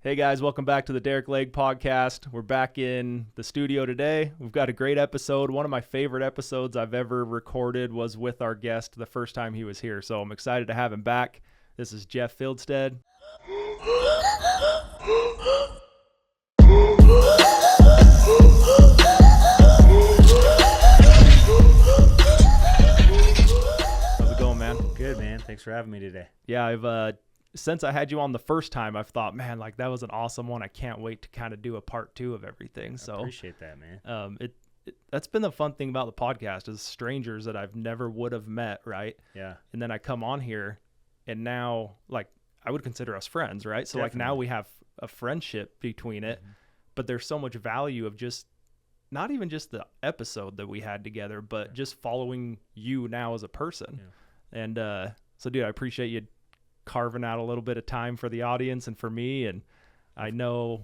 Hey guys, welcome back to the Derek Legg podcast. We're back in the studio today. We've got a great episode. One of my favorite episodes I've ever recorded was with our guest the first time he was here. So I'm excited to have him back. This is Jeff Fieldstad. How's it going, man? Good, man. Thanks for having me today. Yeah, since I had you on the first time, I've thought, man, like that was an awesome one. I can't wait to kind of do a part two of everything. So I appreciate that, man. That's been the fun thing about the podcast is strangers that I've never would have met, right? Yeah. And then I come on here, and now like I would consider us friends, right? So Definitely. like now we have a friendship between it, but there's so much value of just not even just the episode that we had together, but just following you now as a person. Yeah. And so, dude, I appreciate you carving out a little bit of time for the audience and for me. And I know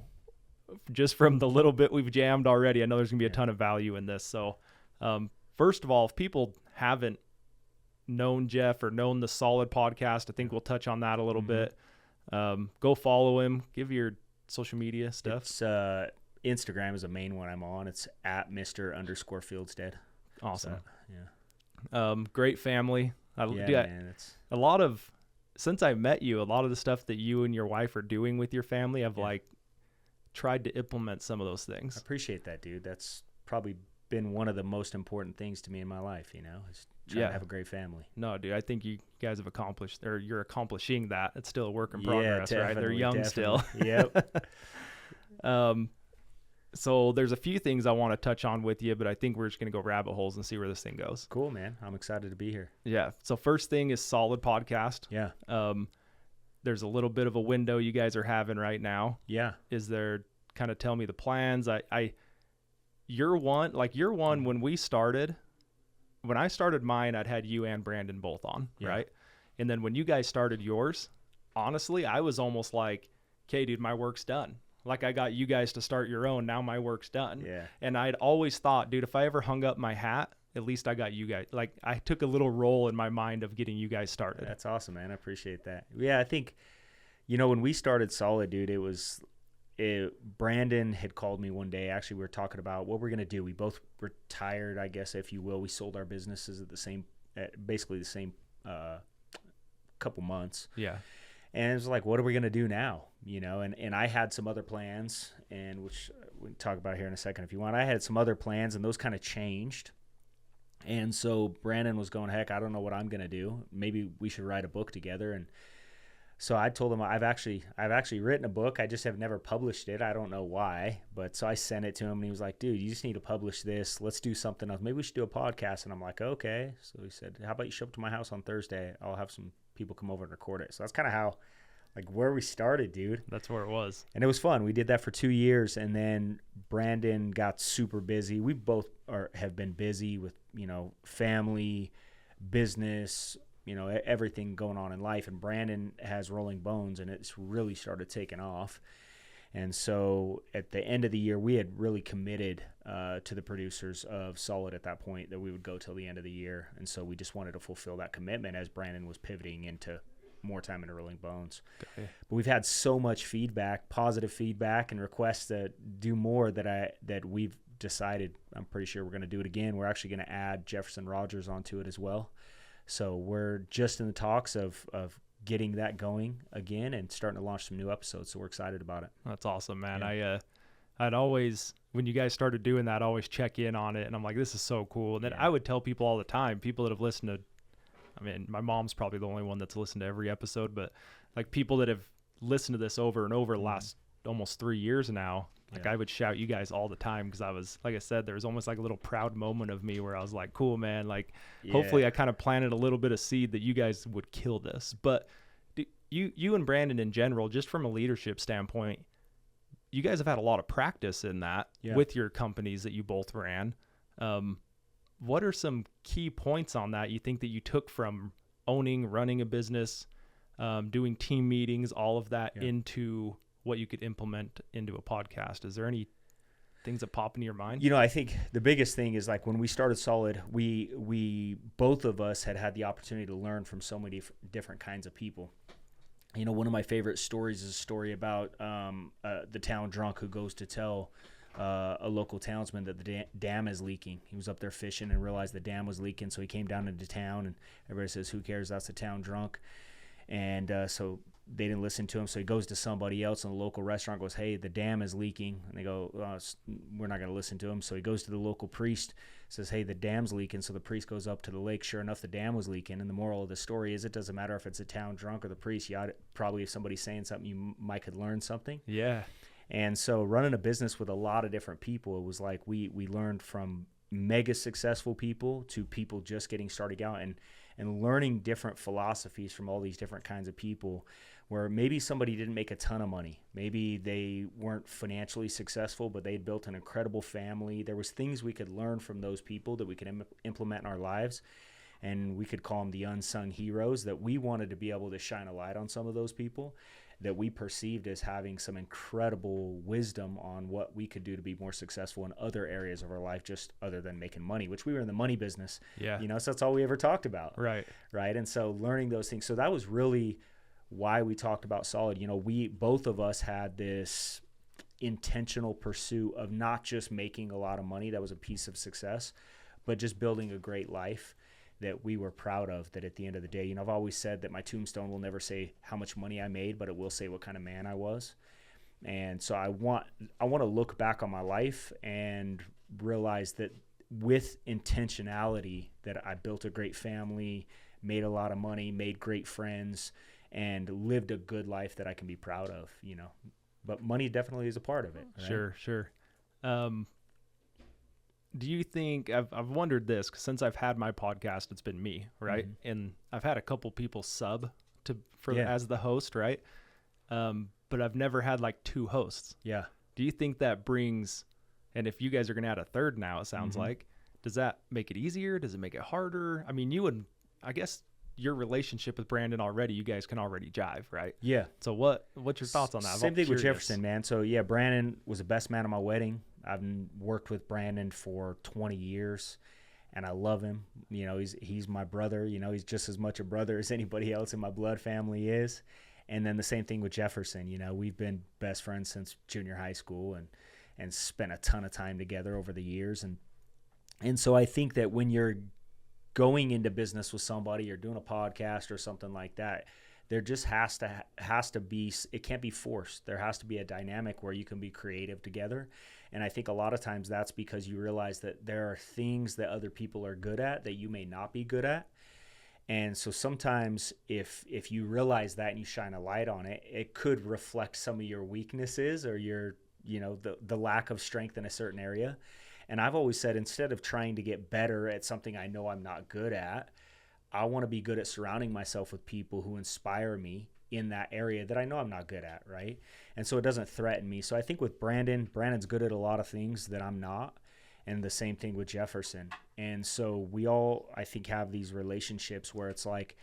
just from the little bit we've jammed already, I know there's gonna be a ton of value in this. So first of all, if people haven't known Jeff or known the Solid podcast, I think we'll touch on that a little bit. Go follow him, give your social media stuff. It's Instagram is the main one I'm on. It's at Mr._Fieldstad. Awesome. So, yeah. Great family. Man, it's a lot of, since I met you, a lot of the stuff that you and your wife are doing with your family, I've like tried to implement some of those things. I appreciate that, dude. That's probably been one of the most important things to me in my life, you know, is trying to have a great family. No, dude, I think you guys have accomplished, or you're accomplishing that. It's still a work in progress, right? They're young still. Yep. So there's a few things I want to touch on with you, but I think we're just going to go rabbit holes and see where this thing goes. Cool, man. I'm excited to be here. Yeah. So first thing is Solid podcast. Yeah. There's a little bit of a window you guys are having right now. Yeah. Is there, kind of tell me the plans. You're one when I started mine, I'd had you and Brandon both on, right? And then when you guys started yours, honestly, I was almost like, okay, dude, my work's done. Like I got you guys to start your own. Now my work's done. Yeah. And I'd always thought, dude, if I ever hung up my hat, at least I got you guys. Like I took a little role in my mind of getting you guys started. That's awesome, man. I appreciate that. Yeah, I think, when we started Solid, dude, Brandon had called me one day. Actually, we were talking about what we're going to do. We both retired, I guess, if you will. We sold our businesses at basically the same couple months. Yeah. And it was like, what are we going to do now? And I had some other plans, and which we can talk about here in a second if you want. I had some other plans, and those kind of changed. And so Brandon was going, heck, I don't know what I'm going to do. Maybe we should write a book together. And so I told him I've actually written a book. I just have never published it. I don't know why. But so I sent it to him, and he was like, dude, you just need to publish this. Let's do something else. Maybe we should do a podcast. And I'm like, okay. So he said, how about you show up to my house on Thursday? I'll have some people come over and record it. So that's kind of how, where we started, dude. That's where it was. And it was fun. We did that for 2 years, and then Brandon got super busy. We both have been busy with, family, business, everything going on in life. And Brandon has Rolling Bones, and it's really started taking off. And so at the end of the year, we had really committed to the producers of Solid at that point that we would go till the end of the year. And so we just wanted to fulfill that commitment as Brandon was pivoting into more time into Rolling Bones. Okay. But we've had so much feedback, positive feedback, and requests to do more that we've decided, I'm pretty sure we're going to do it again. We're actually going to add Jefferson Rogers onto it as well. So we're just in the talks of getting that going again and starting to launch some new episodes. So we're excited about it. That's awesome, man. Yeah. I'd always, when you guys started doing that, I always check in on it, and I'm like, this is so cool. And then I would tell people all the time, people that have listened to, my mom's probably the only one that's listened to every episode, but like people that have listened to this over and over the last almost 3 years now, I would shout you guys all the time because I was, like I said, there was almost like a little proud moment of me where I was like, cool, man. Like, hopefully I kind of planted a little bit of seed that you guys would kill this. But you and Brandon in general, just from a leadership standpoint, you guys have had a lot of practice in that with your companies that you both ran. What are some key points on that you think that you took from running a business, doing team meetings, all of that into what you could implement into a podcast? Is there any things that pop into your mind? I think the biggest thing is when we started Solid, we both of us had the opportunity to learn from so many different kinds of people. one of my favorite stories is a story about the town drunk who goes to tell a local townsman that the dam is leaking. He was up there fishing and realized the dam was leaking, so he came down into town, and everybody says, who cares, that's the town drunk. And so they didn't listen to him, so he goes to somebody else in the local restaurant, goes, hey, the dam is leaking. And they go, we're not going to listen to him. So he goes to the local priest, says, hey, the dam's leaking. So the priest goes up to the lake. Sure enough, the dam was leaking. And the moral of the story is it doesn't matter if it's a town drunk or the priest. Probably if somebody's saying something, you might could learn something. Yeah. And so running a business with a lot of different people, it was like we learned from mega successful people to people just getting started out, and learning different philosophies from all these different kinds of people, where maybe somebody didn't make a ton of money. Maybe they weren't financially successful, but they'd built an incredible family. There was things we could learn from those people that we could implement in our lives. And we could call them the unsung heroes, that we wanted to be able to shine a light on some of those people that we perceived as having some incredible wisdom on what we could do to be more successful in other areas of our life, just other than making money, which we were in the money business. Yeah. So that's all we ever talked about. Right. And so learning those things. So that was really why we talked about Solid. We both of us had this intentional pursuit of not just making a lot of money, that was a piece of success, but just building a great life that we were proud of, that at the end of the day, I've always said that my tombstone will never say how much money I made, but it will say what kind of man I was. And so I want to look back on my life and realize that with intentionality, that I built a great family, made a lot of money, made great friends, and lived a good life that I can be proud of, But money definitely is a part of it. Right? Sure. Do you think, I've wondered this, 'cause since I've had my podcast, it's been me, right? Mm-hmm. And I've had a couple people sub as the host, right? But I've never had like two hosts. Yeah. Do you think that brings, and if you guys are going to add a third now, it sounds like, does that make it easier? Does it make it harder? I mean, I guess your relationship with Brandon already, you guys can already jive, right? Yeah. So what's your thoughts on that? Same thing with Jefferson, man. So yeah, Brandon was the best man at my wedding. I've worked with Brandon for 20 years, and I love him. He's my brother. He's just as much a brother as anybody else in my blood family is. And then the same thing with Jefferson. We've been best friends since junior high school, and spent a ton of time together over the years. And so I think that when you're going into business with somebody or doing a podcast or something like that, there just has to be, it can't be forced. There has to be a dynamic where you can be creative together. And I think a lot of times that's because you realize that there are things that other people are good at that you may not be good at. And so sometimes if you realize that and you shine a light on it, it could reflect some of your weaknesses or your, the lack of strength in a certain area. And I've always said, instead of trying to get better at something I know I'm not good at, I want to be good at surrounding myself with people who inspire me in that area that I know I'm not good at, right? And so it doesn't threaten me. So I think with Brandon's good at a lot of things that I'm not, and the same thing with Jefferson. And so we all, I think, have these relationships where it's like,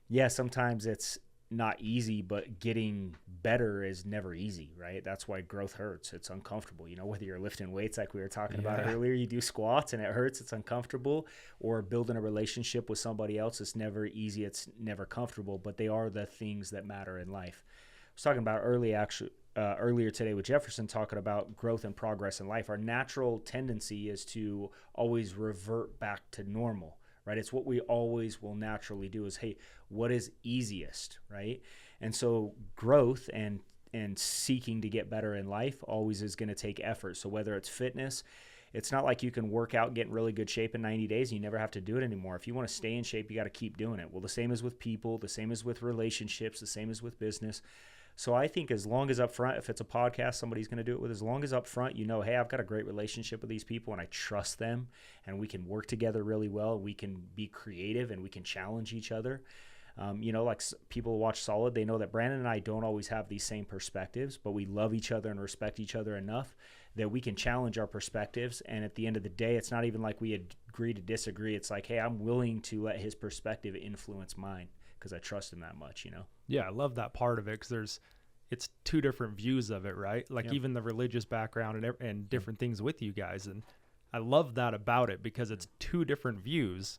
yeah, sometimes it's not easy, but getting better is never easy, right? That's why growth hurts. It's uncomfortable. Whether you're lifting weights like we were talking about earlier, you do squats and it hurts, it's uncomfortable, or building a relationship with somebody else, it's never easy, it's never comfortable, but they are the things that matter in life. I was talking about earlier today with Jefferson, talking about growth and progress in life. Our natural tendency is to always revert back to normal, right? It's what we always will naturally do is, hey, what is easiest, right? And so growth and seeking to get better in life always is going to take effort. So whether it's fitness, it's not like you can work out and get in really good shape in 90 days and you never have to do it anymore. If you want to stay in shape, you got to keep doing it. Well, the same is with people, the same is with relationships, the same is with business. So I think as long as up front, if it's a podcast somebody's going to do it with, as long as up front hey, I've got a great relationship with these people and I trust them and we can work together really well, we can be creative and we can challenge each other. Like people watch Solid, they know that Brandon and I don't always have these same perspectives, but we love each other and respect each other enough that we can challenge our perspectives. And at the end of the day, it's not even like we agree to disagree. It's like, hey, I'm willing to let his perspective influence mine because I trust him that much, Yeah, I love that part of it because it's two different views of it, right? Like even the religious background and different things with you guys. And I love that about it because it's two different views,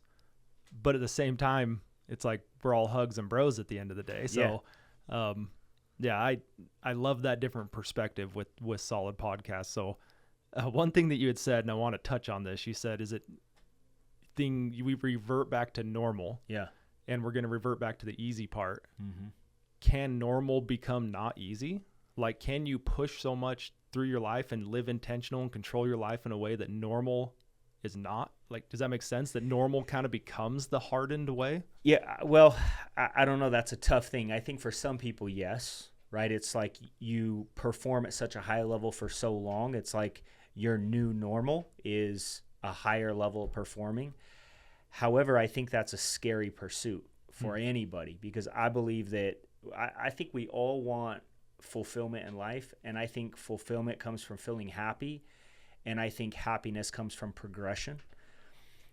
but at the same time, it's like we're all hugs and bros at the end of the day. So Yeah, I love that different perspective with solid podcasts. So one thing that you had said, and I want to touch on this, you said, is it we revert back to normal. Yeah. And we're going to revert back to the easy part. Mm-hmm. Can normal become not easy? Like, can you push so much through your life and live intentional and control your life in a way that normal is not? Like, does that make sense, that normal kind of becomes the hardened way? Yeah, well, I don't know. That's a tough thing. I think for some people, yes, right? It's like you perform at such a high level for so long. It's like your new normal is a higher level of performing. However, I think that's a scary pursuit for anybody, because I believe that I think we all want fulfillment in life, and I think fulfillment comes from feeling happy, and I think happiness comes from progression.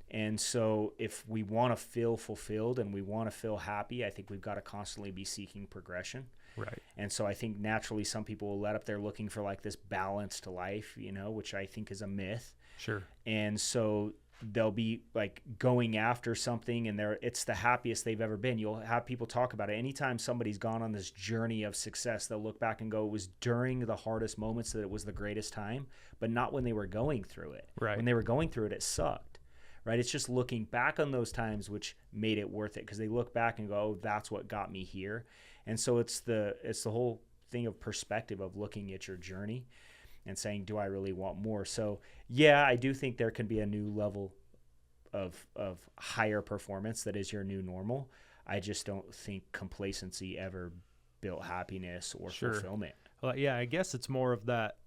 And so if we want to feel fulfilled and we want to feel happy, I think we've got to constantly be seeking progression. Right. And so I think naturally some people will let up there looking for like this balanced life, which I think is a myth. Sure. And so they'll be like going after something, and it's the happiest they've ever been. You'll have people talk about it. Anytime somebody's gone on this journey of success, they'll look back and go, it was during the hardest moments that it was the greatest time, but not when they were going through it. Right. When they were going through it, it sucked. Right? It's just looking back on those times which made it worth it, because they look back and go, oh, that's what got me here. And so it's the whole thing of perspective of looking at your journey and saying, do I really want more? So yeah, I do think there can be a new level of higher performance that is your new normal. I just don't think complacency ever built happiness or fulfillment. Well, yeah, I guess it's more of that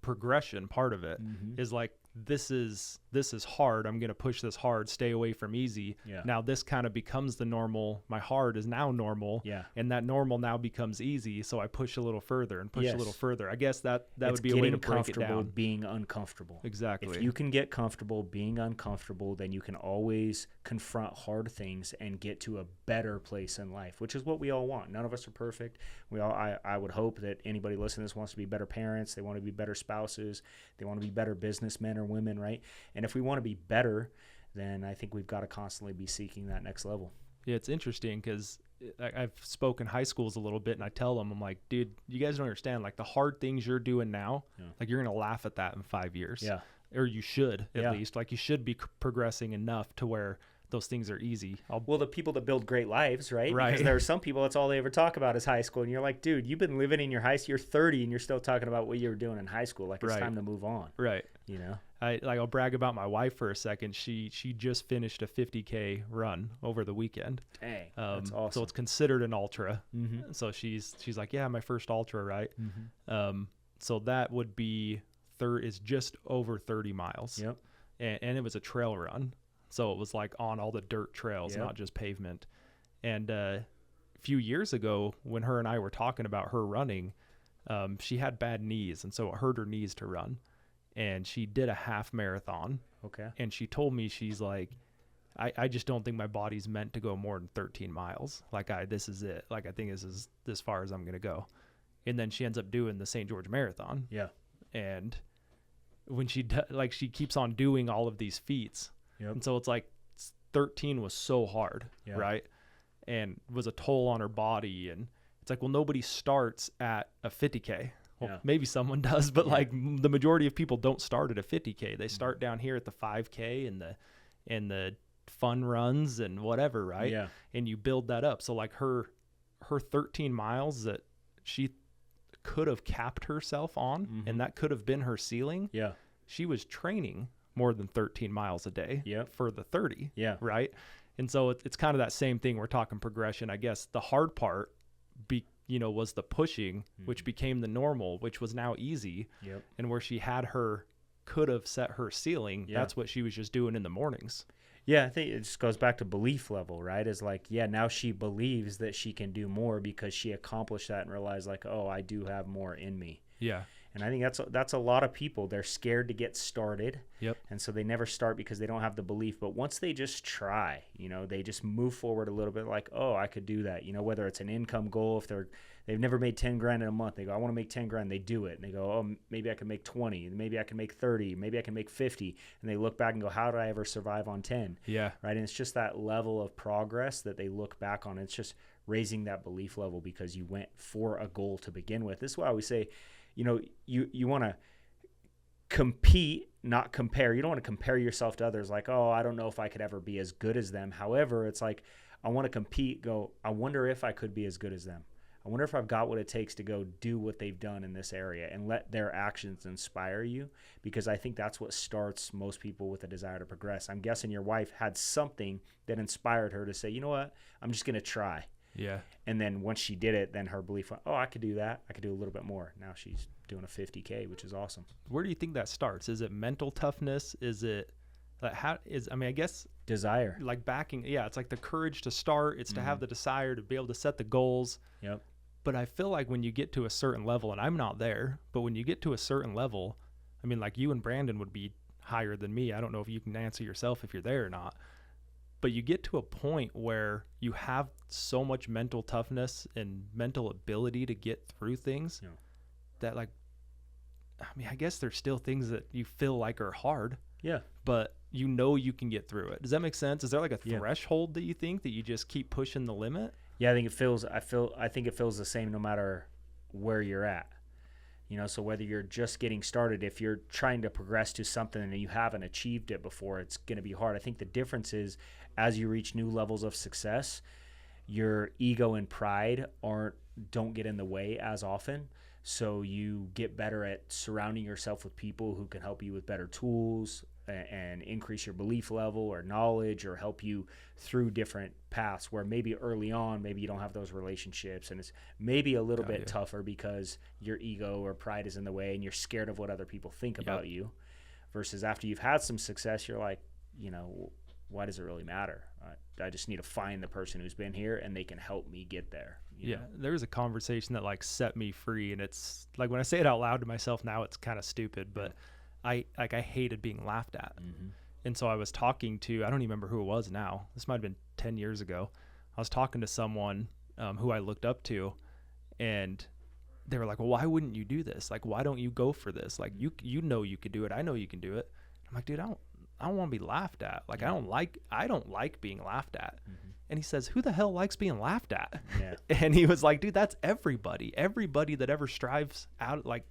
progression part of it. Is like, this is hard. I'm going to push this hard, stay away from easy. Yeah. Now this kind of becomes the normal. My hard is now normal. Yeah. And that normal now becomes easy. So I push a little further and push a little further. I guess that would be a way to break it down. Being uncomfortable. Exactly. If you can get comfortable being uncomfortable, then you can always confront hard things and get to a better place in life, which is what we all want. None of us are perfect. I would hope that anybody listening to this wants to be better parents. They want to be better spouses. They want to be better businessmen or women, right? And if we want to be better, then I think we've got to constantly be seeking that next level. Yeah, it's interesting because I've spoken high schools a little bit, and I tell them, I'm like, dude, you guys don't understand. Like, the hard things you're doing now, like, you're going to laugh at that in 5 years. Yeah. Or you should, at least. Like, you should be progressing enough to where those things are easy. Well, the people that build great lives, right? Because there are some people, that's all they ever talk about is high school. And you're like, dude, you've been living in your high school. You're 30 and you're still talking about what you were doing in high school. Like, it's time to move on. Right. I'll brag about my wife for a second. She just finished a 50K run over the weekend. Dang, that's awesome. So it's considered an ultra. So she's like, yeah, my first ultra, right? So that would be is just over 30 miles. Yep. And it was a trail run. So it was like on all the dirt trails, not just pavement. And a few years ago, when her and I were talking about her running, she had bad knees, and so it hurt her knees to run. And she did a half marathon. Okay. And she told me, she's like, I just don't think my body's meant to go more than 13 miles. Like, this is it. Like, I think this is as far as I'm going to go. And then she ends up doing the St. George Marathon. Yeah. And when she keeps on doing all of these feats. Yep. And so it's like 13 was so hard, right? And was a toll on her body. And it's like, well, nobody starts at a 50K. Well, maybe someone does, but like the majority of people don't start at a 50K. They start down here at the 5K and the fun runs and whatever, right? Yeah. And you build that up. So like her 13 miles that she could have capped herself on, and that could have been her ceiling. Yeah. She was training more than 13 miles a day for the 30. Yeah. Right. And so it's kind of that same thing. We're talking progression. I guess the hard part was the pushing, which became the normal, which was now easy. Yep. And where she could have set her ceiling. That's what she was just doing in the mornings. Yeah. I think it just goes back to belief level, right? It's like, now she believes that she can do more because she accomplished that and realized like, oh, I do have more in me. Yeah. And I think that's a lot of people. They're scared to get started. Yep. And so they never start because they don't have the belief. But once they just try, they just move forward a little bit like, oh, I could do that. Whether it's an income goal, if they've never made 10 grand in a month, they go, I want to make 10 grand. They do it. And they go, oh, maybe I can make 20. Maybe I can make 30. Maybe I can make 50. And they look back and go, how did I ever survive on 10? Yeah. Right. And it's just that level of progress that they look back on. It's just raising that belief level because you went for a goal to begin with. This is why I always say, you know, you want to compete, not compare. You don't want to compare yourself to others like, oh, I don't know if I could ever be as good as them. However, it's like, I want to compete, I wonder if I could be as good as them. I wonder if I've got what it takes to go do what they've done in this area, and let their actions inspire you, because I think that's what starts most people with a desire to progress. I'm guessing your wife had something that inspired her to say, you know what, I'm just going to try. Yeah. And then once she did it, then her belief went, oh, I could do that. I could do a little bit more. Now she's doing a 50K, which is awesome. Where do you think that starts? Is it mental toughness? Is it like I guess desire, like backing. Yeah. It's like the courage to start. It's to have the desire to be able to set the goals. Yep. But I feel like when you get to a certain level, and I'm not there, but when you get to a certain level, I mean, like you and Brandon would be higher than me. I don't know if you can answer yourself if you're there or not. But you get to a point where you have so much mental toughness and mental ability to get through things that, like, I mean, I guess there's still things that you feel like are hard. Yeah. But you know you can get through it. Does that make sense? Is there like a threshold that you think that you just keep pushing the limit? Yeah, I think it feels the same no matter where you're at. You know, so whether you're just getting started, if you're trying to progress to something and you haven't achieved it before, it's going to be hard. I think the difference is as you reach new levels of success, your ego and pride don't get in the way as often. So you get better at surrounding yourself with people who can help you with better tools and increase your belief level or knowledge, or help you through different paths where maybe early on, maybe you don't have those relationships, and it's maybe a little bit tougher because your ego or pride is in the way and you're scared of what other people think about you, versus after you've had some success, you're like, you know, why does it really matter? I just need to find the person who's been here and they can help me get there. You know? There was a conversation that like set me free, and it's like when I say it out loud to myself now, it's kind of stupid, but I hated being laughed at. And so I was talking to, I don't even remember who it was now. This might've been 10 years ago. I was talking to someone who I looked up to, and they were like, well, why wouldn't you do this? Like, why don't you go for this? Like, you know, you could do it. I know you can do it. I'm like, dude, I don't want to be laughed at. Like, I don't like being laughed at. And he says, who the hell likes being laughed at? Yeah. And he was like, dude, that's everybody that ever strives out, like,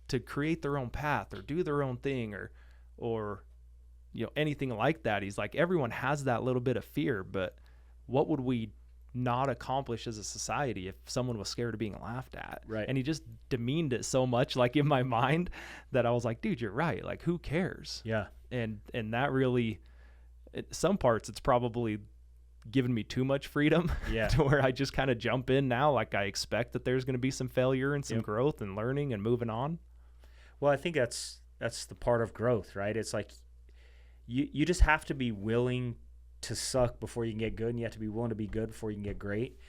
to create their own path or do their own thing or you know, anything like that. He's like, everyone has that little bit of fear, but what would we not accomplish as a society if someone was scared of being laughed at? Right. And he just demeaned it so much, like in my mind, that I was like, dude, you're right. Like, who cares? Yeah. And that really, some parts, it's probably given me too much freedom to where I just kind of jump in now. Like, I expect that there's going to be some failure and some growth and learning and moving on. Well, I think that's the part of growth, right? It's like you just have to be willing to suck before you can get good, and you have to be willing to be good before you can get great.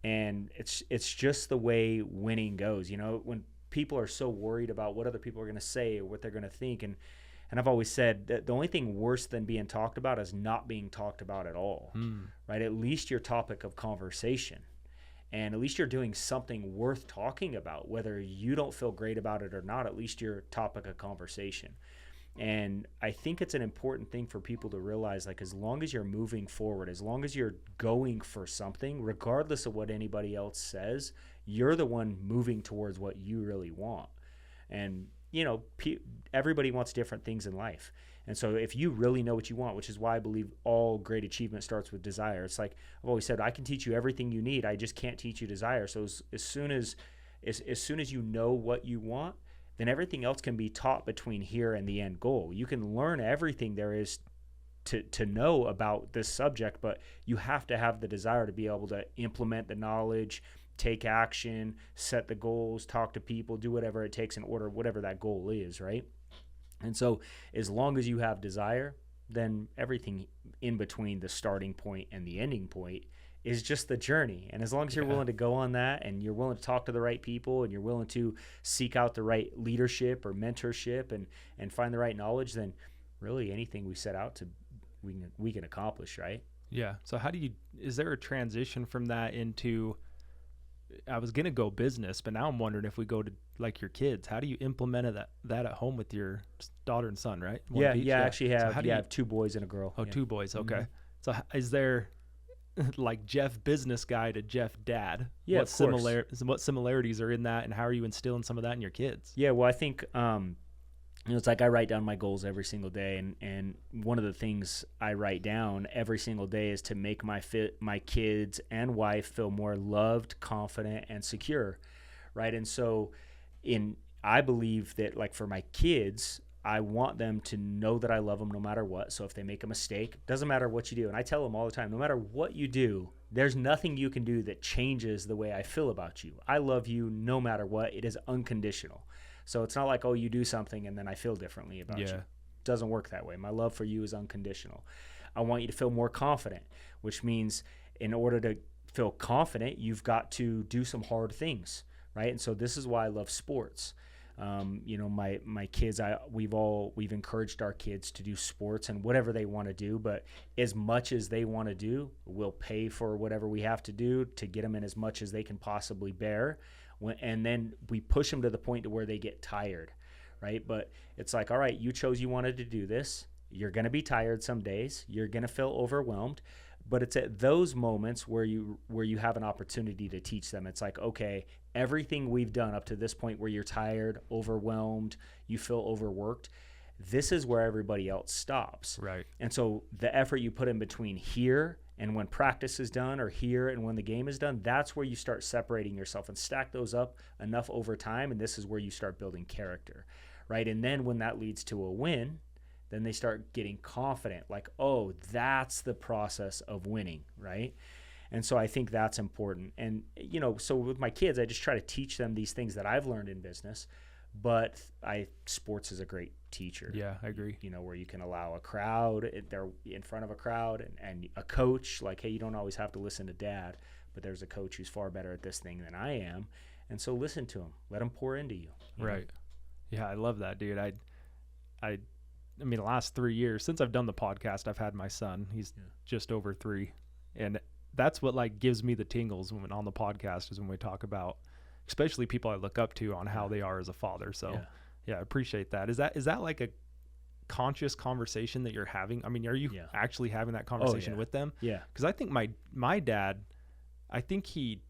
And it's just the way winning goes. You know, when people are so worried about what other people are going to say or what they're going to think, and I've always said that the only thing worse than being talked about is not being talked about at all, right? At least your topic of conversation. And at least you're doing something worth talking about, whether you don't feel great about it or not. At least your topic of conversation. And I think it's an important thing for people to realize, like, as long as you're moving forward, as long as you're going for something, regardless of what anybody else says, you're the one moving towards what you really want. And, you know, everybody wants different things in life. And so if you really know what you want, which is why I believe all great achievement starts with desire. It's like I've always said, I can teach you everything you need. I just can't teach you desire. So as soon as you know what you want, then everything else can be taught between here and the end goal. You can learn everything there is to know about this subject, but you have to have the desire to be able to implement the knowledge, take action, set the goals, talk to people, do whatever it takes in order, whatever that goal is, right? And so as long as you have desire, then everything in between the starting point and the ending point is just the journey. And as long as you're willing to go on that, and you're willing to talk to the right people, and you're willing to seek out the right leadership or mentorship and find the right knowledge, then really anything we set out to, we can accomplish, right? Yeah. So is there a transition from that into, I was going to go business, but now I'm wondering if we go to like your kids, how do you implement that at home with your daughter and son, right? I actually have, I have 2 boys and a girl. Oh, 2 boys. Okay. So is there, like Jeff business guy to Jeff dad. Yeah, What of course. what similarities are in that, and how are you instilling some of that in your kids? Yeah, well, I think it's like I write down my goals every single day, and one of the things I write down every single day is to make my kids and wife feel more loved, confident, and secure, right? And so, I believe that, like, for my kids, I want them to know that I love them no matter what. So if they make a mistake, doesn't matter what you do. And I tell them all the time, no matter what you do, there's nothing you can do that changes the way I feel about you. I love you no matter what. It is unconditional. So it's not like, oh, you do something and then I feel differently about you. It doesn't work that way. My love for you is unconditional. I want you to feel more confident, which means in order to feel confident, you've got to do some hard things, right? And so this is why I love sports. My kids, we've encouraged our kids to do sports and whatever they want to do, but as much as they want to do, we'll pay for whatever we have to do to get them in as much as they can possibly bear. And then we push them to the point to where they get tired, right? But it's like, all right, you chose you wanted to do this. You're going to be tired some days. You're going to feel overwhelmed. But it's at those moments where you have an opportunity to teach them. It's like, okay, everything we've done up to this point where you're tired, overwhelmed, you feel overworked, this is where everybody else stops. Right. And so the effort you put in between here and when practice is done, or here and when the game is done, that's where you start separating yourself and stack those up enough over time. And this is where you start building character, right? And then when that leads to a win, then they start getting confident, like, oh, that's the process of winning, right? And so I think that's important. And, so with my kids, I just try to teach them these things that I've learned in business, but sports is a great teacher. Yeah, I agree. Where you can allow a crowd, they're in front of a crowd, and a coach, like, hey, you don't always have to listen to dad, but there's a coach who's far better at this thing than I am. And so listen to him, let him pour into you. Right. Yeah, I love that, dude. I mean, the last 3 years since I've done the podcast, I've had my son. He's just over 3. And that's what like gives me the tingles when on the podcast is when we talk about, especially people I look up to on how they are as a father. So yeah, I appreciate that. Is that like a conscious conversation that you're having? I mean, are you actually having that conversation with them? Yeah. Cause I think my dad, I think he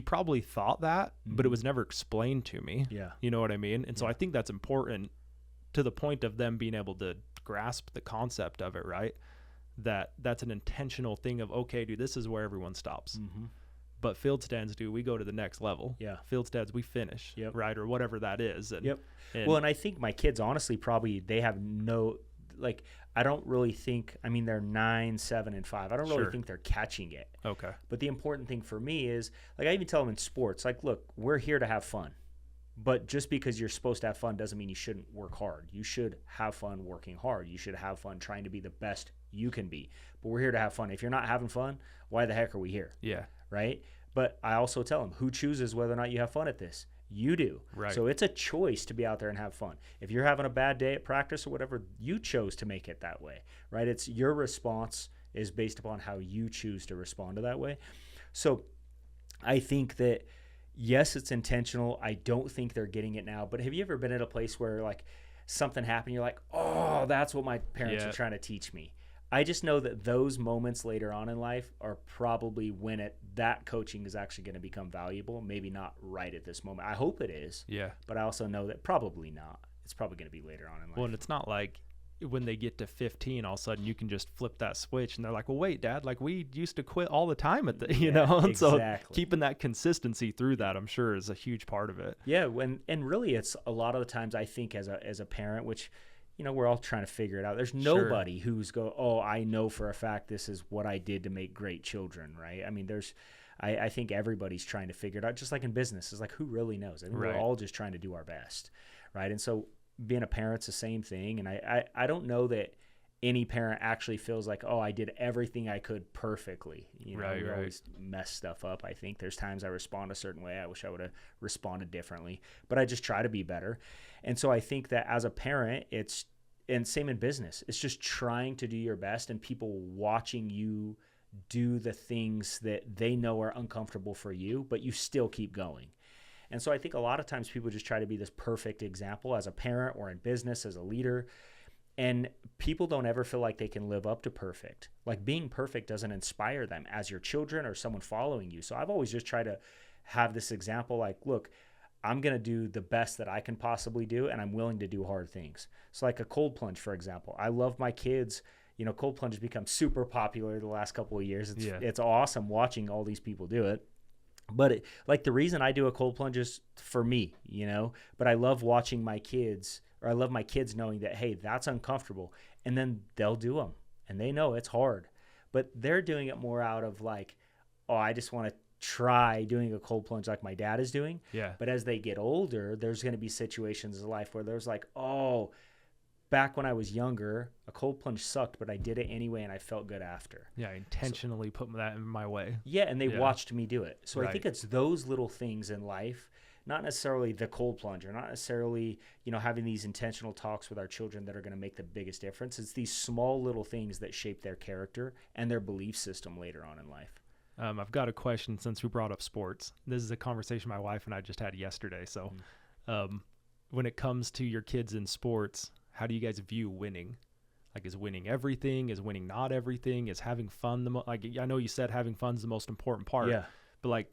probably thought that, but it was never explained to me. Yeah. You know what I mean? And so I think that's important to the point of them being able to grasp the concept of it, right? That's an intentional thing of, okay, dude, this is where everyone stops. Mm-hmm. But Fieldstads we go to the next level. Yeah. Fieldstads, we finish, right? Or whatever that is. And, and I think my kids, honestly, probably they have I don't really think, they're 9, 7, and 5. I don't really think they're catching it. Okay. But the important thing for me is, like, I even tell them in sports, like, look, we're here to have fun. But just because you're supposed to have fun doesn't mean you shouldn't work hard. You should have fun working hard. You should have fun trying to be the best you can be. But we're here to have fun. If you're not having fun, why the heck are we here? Yeah. Right? But I also tell them, who chooses whether or not you have fun at this? You do. Right. So it's a choice to be out there and have fun. If you're having a bad day at practice or whatever, you chose to make it that way, right? It's your response is based upon how you choose to respond to that way. So I think that, yes, it's intentional. I don't think they're getting it now. But have you ever been at a place where, like, something happened, you're like, oh, that's what my parents are trying to teach me? I just know that those moments later on in life are probably when that coaching is actually going to become valuable. Maybe not right at this moment. I hope it is. Yeah. But I also know that probably not. It's probably going to be later on in life. Well, and it's not like when they get to 15, all of a sudden you can just flip that switch and they're like, well, wait, Dad, like we used to quit all the time at the, and so keeping that consistency through that, I'm sure, is a huge part of it. Yeah. And really it's a lot of the times I think as a parent, which, we're all trying to figure it out. There's nobody who's I know for a fact this is what I did to make great children, right? I mean, I think everybody's trying to figure it out, just like in business. It's like, who really knows? And we're all just trying to do our best, right? And so being a parent's the same thing. And I don't know that any parent actually feels like, oh, I did everything I could perfectly. We always mess stuff up. I think there's times I respond a certain way. I wish I would have responded differently, but I just try to be better. And so I think that as a parent, and same in business, it's just trying to do your best and people watching you do the things that they know are uncomfortable for you, but you still keep going. And so I think a lot of times people just try to be this perfect example as a parent or in business, as a leader. And people don't ever feel like they can live up to perfect. Like being perfect doesn't inspire them as your children or someone following you. So I've always just tried to have this example like, look, I'm going to do the best that I can possibly do, and I'm willing to do hard things. So like a cold plunge, for example. I love my kids. You know, cold plunge has become super popular the last couple of years. It's awesome watching all these people do it. But like the reason I do a cold plunge is for me, you know, but I love watching my kids, or I love my kids knowing that, hey, that's uncomfortable. And then they'll do them and they know it's hard, but they're doing it more out of like, oh, I just want to try doing a cold plunge like my dad is doing. Yeah. But as they get older, there's going to be situations in life where there's like, oh, back when I was younger, a cold plunge sucked, but I did it anyway and I felt good after. Yeah, I intentionally put that in my way. Yeah, and they watched me do it. So Right. I think it's those little things in life, not necessarily the cold plunge, or not necessarily, you know, having these intentional talks with our children that are going to make the biggest difference. It's these small little things that shape their character and their belief system later on in life. I've got a question since we brought up sports. This is a conversation my wife and I just had yesterday. So when it comes to your kids in sports, how do you guys view winning? Like, is winning everything? Is winning not everything? Is having fun like, I know you said having fun's the most important part. Yeah. But like,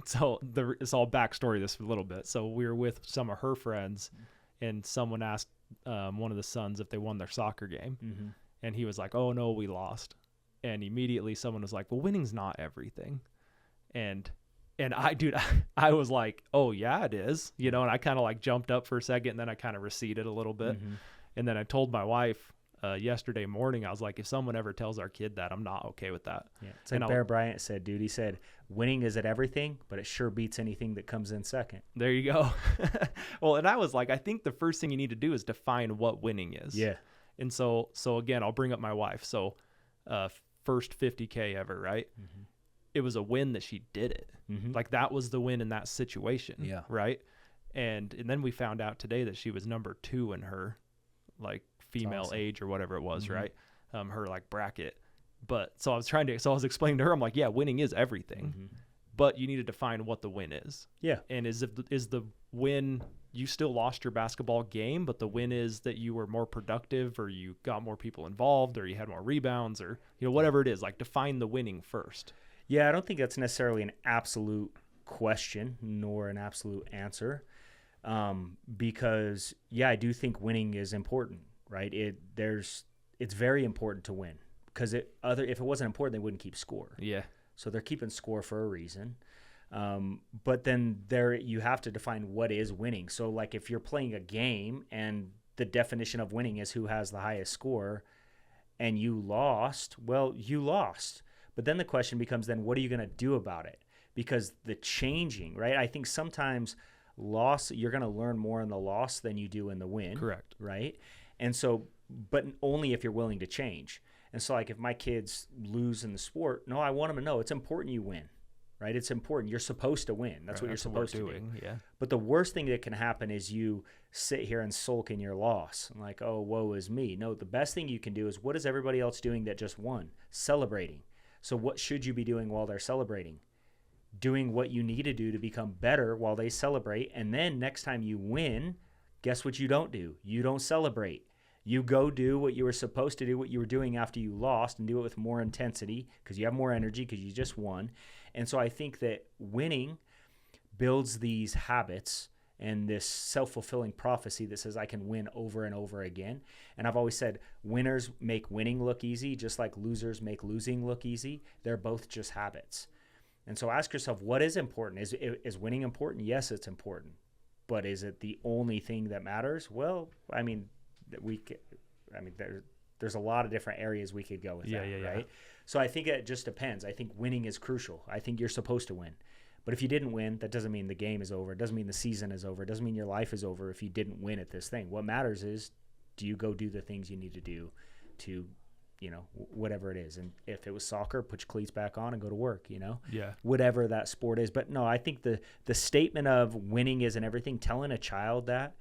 so it's all backstory this a little bit. So we were with some of her friends, and someone asked one of the sons if they won their soccer game, and he was like, "Oh no, we lost." And immediately someone was like, "Well, winning's not everything," and I was like, "Oh yeah, it is," you know. And I kind of like jumped up for a second, and then I kind of receded a little bit, and then I told my wife yesterday morning, I was like, if someone ever tells our kid that, I'm not okay with that. Yeah, it's like Bear Bryant said, dude. He said, winning isn't everything, but it sure beats anything that comes in second. There you go. Well, and I was like, I think the first thing you need to do is define what winning is. Yeah. And so again, I'll bring up my wife. So first 50K ever, right? It was a win that she did it. Like that was the win in that situation. Yeah. Right. And then we found out today that she was number 2 in her like female age or whatever it was, right? Her like bracket. But so I was explaining to her, I'm like, yeah, winning is everything, but you need to define what the win is. Yeah. And is the win, you still lost your basketball game, but the win is that you were more productive, or you got more people involved, or you had more rebounds, or, you know, whatever it is, like define the winning first. Yeah. I don't think that's necessarily an absolute question nor an absolute answer. Because yeah, I do think winning is important, right? It's very important to win, because if it wasn't important, they wouldn't keep score. Yeah. So they're keeping score for a reason. But then you have to define what is winning. So like if you're playing a game and the definition of winning is who has the highest score, and you lost, well, you lost. But then the question becomes, then what are you going to do about it? Because the changing, right? I think sometimes you're going to learn more in the loss than you do in the win. Correct. Right. And so, but only if you're willing to change. And so like if my kids lose in the sport, no, I want them to know it's important you win, right? It's important. You're supposed to win. That's what you're supposed to do. Yeah. But the worst thing that can happen is you sit here and sulk in your loss. And like, oh, woe is me. No, the best thing you can do is, what is everybody else doing that just won? Celebrating. So what should you be doing while they're celebrating? Doing what you need to do to become better while they celebrate. And then next time you win, guess what you don't do? You don't celebrate. You go do what you were supposed to do, what you were doing after you lost, and do it with more intensity because you have more energy because you just won. And so I think that winning builds these habits and this self-fulfilling prophecy that says I can win over and over again. And I've always said winners make winning look easy, just like losers make losing look easy. They're both just habits. And so ask yourself, what is important? Is winning important? Yes, it's important. But is it the only thing that matters? Well, I mean, there's a lot of different areas we could go with that, right? So I think it just depends. I think winning is crucial. I think you're supposed to win. But if you didn't win, that doesn't mean the game is over. It doesn't mean the season is over. It doesn't mean your life is over if you didn't win at this thing. What matters is, do you go do the things you need to do to, you know, whatever it is. And if it was soccer, put your cleats back on and go to work, you know? Yeah. Whatever that sport is. But no, I think the statement of winning isn't everything, telling a child that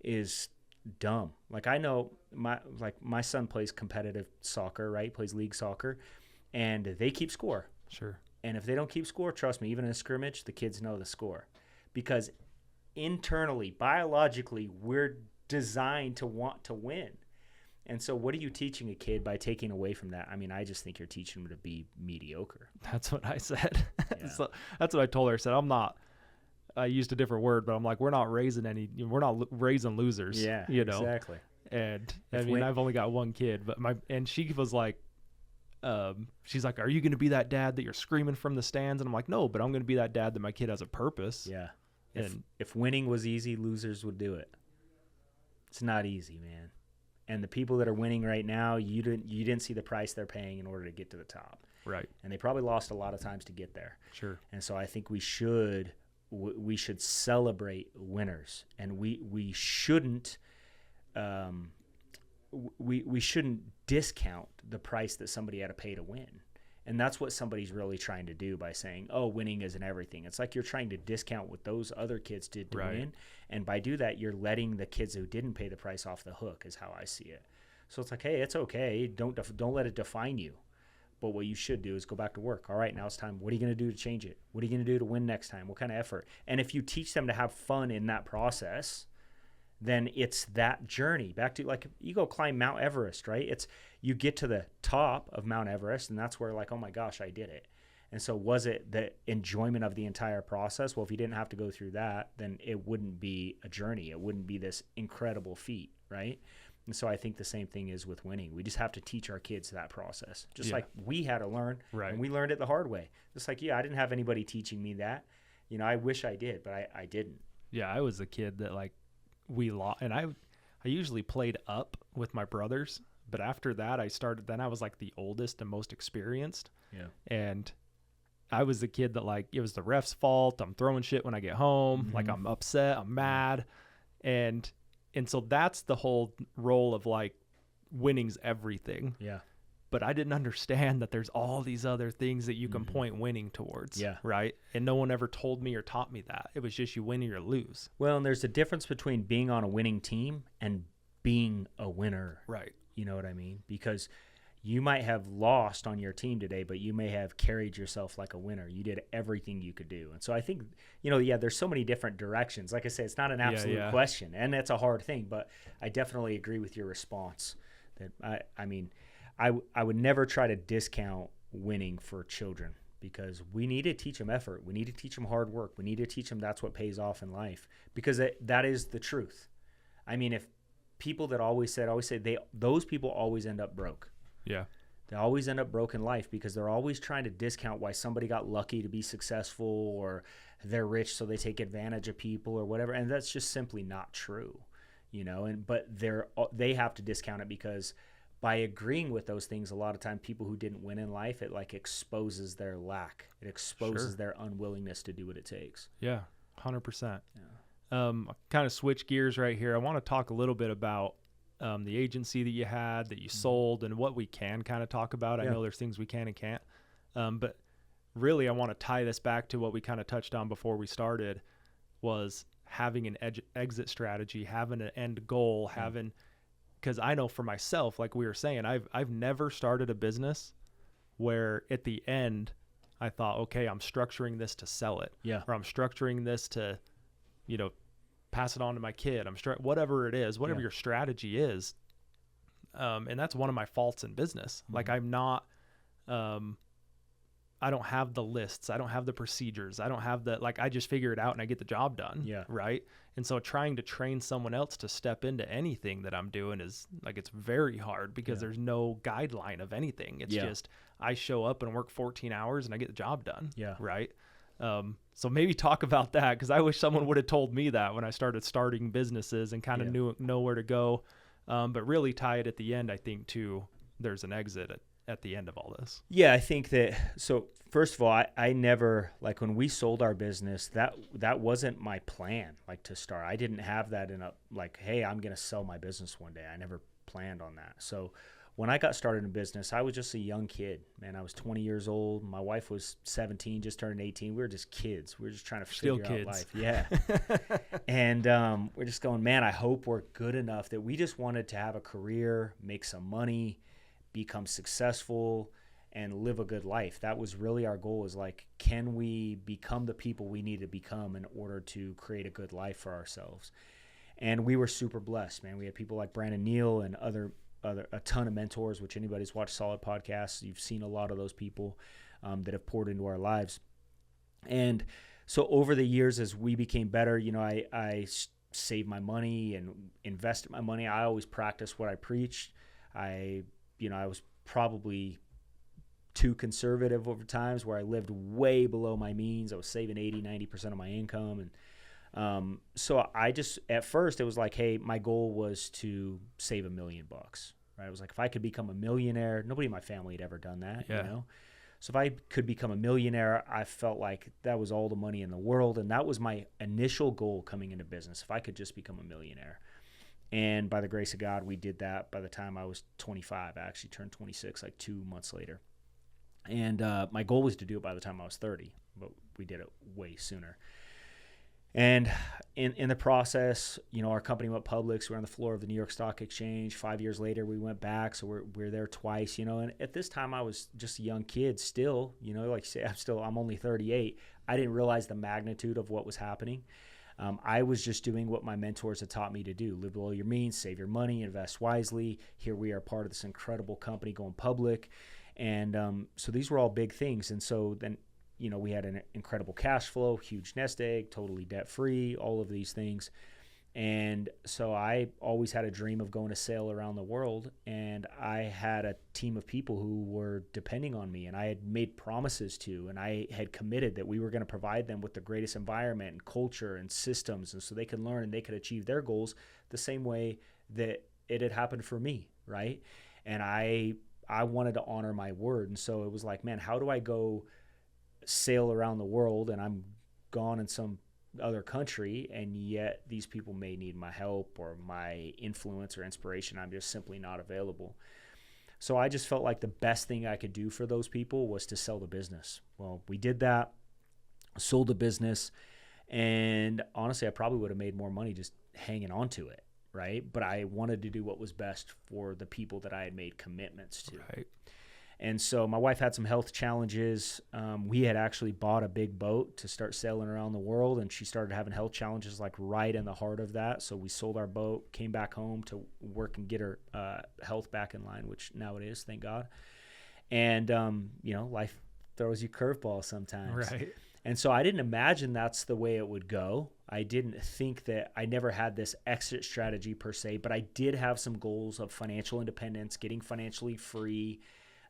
is dumb. Like I know my son plays competitive soccer, right? Plays league soccer, and they keep score. Sure. And if they don't keep score, trust me, even in a scrimmage, the kids know the score, because internally, biologically, we're designed to want to win. And so what are you teaching a kid by taking away from that? I mean, I just think you're teaching them to be mediocre. That's what I said. Yeah. So that's what I told her. I said, I used a different word, but I'm like, we're not raising losers. Yeah, you know? exactly. And I've only got one kid, but she was like, she's like, are you going to be that dad that you're screaming from the stands? And I'm like, no, but I'm going to be that dad that my kid has a purpose. Yeah. And if winning was easy, losers would do it. It's not easy, man. And the people that are winning right now, you didn't see the price they're paying in order to get to the top. Right. And they probably lost a lot of times to get there. Sure. And so I think we should celebrate winners, and we shouldn't we shouldn't discount the price that somebody had to pay to win. And that's what somebody's really trying to do by saying, oh, winning isn't everything. It's like you're trying to discount what those other kids did to win. And by do that, you're letting the kids who didn't pay the price off the hook, is how I see it. So it's like, hey, it's okay. Don't let it define you. But what you should do is go back to work. All right, now it's time. What are you going to do to change it? What are you going to do to win next time? What kind of effort? And if you teach them to have fun in that process, then it's that journey. Back to, like, you go climb Mount Everest, right? It's you get to the top of Mount Everest, and that's where, like, oh my gosh, I did it. And so was it the enjoyment of the entire process? Well, if you didn't have to go through that, then it wouldn't be a journey. It wouldn't be this incredible feat, right? And so I think the same thing is with winning. We just have to teach our kids that process, just like we had to learn, and we learned it the hard way. Just like, I didn't have anybody teaching me that. I wish I did, but I didn't. Yeah, I was a kid that, like, we lost, and I usually played up with my brothers, but after that I was like the oldest and most experienced. Yeah. And I was the kid that, like, it was the ref's fault. I'm throwing shit when I get home. Mm-hmm. Like, I'm upset, I'm mad. And so that's the whole role of, like, winning's everything. Yeah. But I didn't understand that there's all these other things that you can point winning towards. Yeah. Right. And no one ever told me or taught me that. It was just you win or you lose. Well, and there's a difference between being on a winning team and being a winner. Right. You know what I mean? Because you might have lost on your team today, but you may have carried yourself like a winner. You did everything you could do. And so I think, there's so many different directions. Like I said, it's not an absolute question, and that's a hard thing, but I definitely agree with your response. That I would never try to discount winning for children, because we need to teach them effort. We need to teach them hard work. We need to teach them that's what pays off in life, because that is the truth. I mean, if people that always say those people always end up broke. Yeah. They always end up broke in life because they're always trying to discount why somebody got lucky to be successful, or they're rich so they take advantage of people or whatever. And that's just simply not true, but they have to discount it, because by agreeing with those things, a lot of time people who didn't win in life, it, like, exposes their lack. It exposes their unwillingness to do what it takes. Yeah, 100%. Yeah. Kind of switch gears right here. I want to talk a little bit about the agency that you had, that you sold, and what we can kind of talk about. I know there's things we can and can't. But really, I want to tie this back to what we kind of touched on before we started, was having an exit strategy, having an end goal, because I know for myself, like we were saying, I've never started a business where at the end I thought, okay, I'm structuring this to sell it. Yeah. Or I'm structuring this to, pass it on to my kid. Whatever it is, whatever your strategy is. And that's one of my faults in business. Mm-hmm. Like, I'm not, I don't have the lists. I don't have the procedures. I don't have I just figure it out and I get the job done. Yeah. Right. And so trying to train someone else to step into anything that I'm doing is, like, it's very hard, because there's no guideline of anything. It's just, I show up and work 14 hours and I get the job done. Yeah. Right. So maybe talk about that, because I wish someone would have told me that when I starting businesses and kind of know where to go. But really tie it at the end, I think, to there's an exit at the end of all this. Yeah, I think that, so first of all, I never, like, when we sold our business, that wasn't my plan, like, to start. I didn't have that in hey, I'm going to sell my business one day. I never planned on that. So when I got started in business, I was just a young kid, man. I was 20 years old. My wife was 17, just turned 18. We were just kids. We were just trying to figure out life. Yeah. And we're just going, man, I hope we're good enough that we just wanted to have a career, make some money, become successful, and live a good life. That was really our goal, is like, can we become the people we need to become in order to create a good life for ourselves? And we were super blessed, man. We had people like Brandon Neal and other a ton of mentors, which anybody's watched Solid Podcasts, you've seen a lot of those people that have poured into our lives. And so over the years, as we became better, I saved my money and invested my money. I always practiced what I preached. I was probably too conservative over times where I lived way below my means. I was saving 80-90% of my income. And so I just, at first it was like, hey, my goal was to save $1 million, right? I was like, if I could become a millionaire, nobody in my family had ever done that, So if I could become a millionaire, I felt like that was all the money in the world. And that was my initial goal coming into business. If I could just become a millionaire. And by the grace of God, we did that by the time I was 25. I actually turned 26 like 2 months later. And my goal was to do it by the time I was 30, but we did it way sooner. And in the process, our company went public. So we're on the floor of the New York Stock Exchange. 5 years later, we went back. So we're there twice, And at this time, I was just a young kid still, like you say, I'm only 38. I didn't realize the magnitude of what was happening. I was just doing what my mentors had taught me to do. Live below your means, save your money, invest wisely. Here we are part of this incredible company going public. And so these were all big things. And so then, we had an incredible cash flow, huge nest egg, totally debt-free, all of these things. And so I always had a dream of going to sail around the world. And I had a team of people who were depending on me, and I had made promises to, and I had committed that we were going to provide them with the greatest environment and culture and systems, and so they could learn and they could achieve their goals the same way that it had happened for me, right? And I wanted to honor my word. And so it was like, man, how do I go sail around the world and I'm gone in some other country, and yet these people may need my help or my influence or inspiration. I'm just simply not available. So I just felt like the best thing I could do for those people was to sell the business. Well, we did that, sold the business, and honestly, I probably would have made more money just hanging on to it, right? But I wanted to do what was best for the people that I had made commitments to. Right. And so my wife had some health challenges. We had actually bought a big boat to start sailing around the world, and she started having health challenges like right in the heart of that. So we sold our boat, came back home to work and get her health back in line, which now it is, thank God. And, life throws you curveballs sometimes. Right. And so I didn't imagine that's the way it would go. I didn't think that, I never had this exit strategy per se, but I did have some goals of financial independence, getting financially free.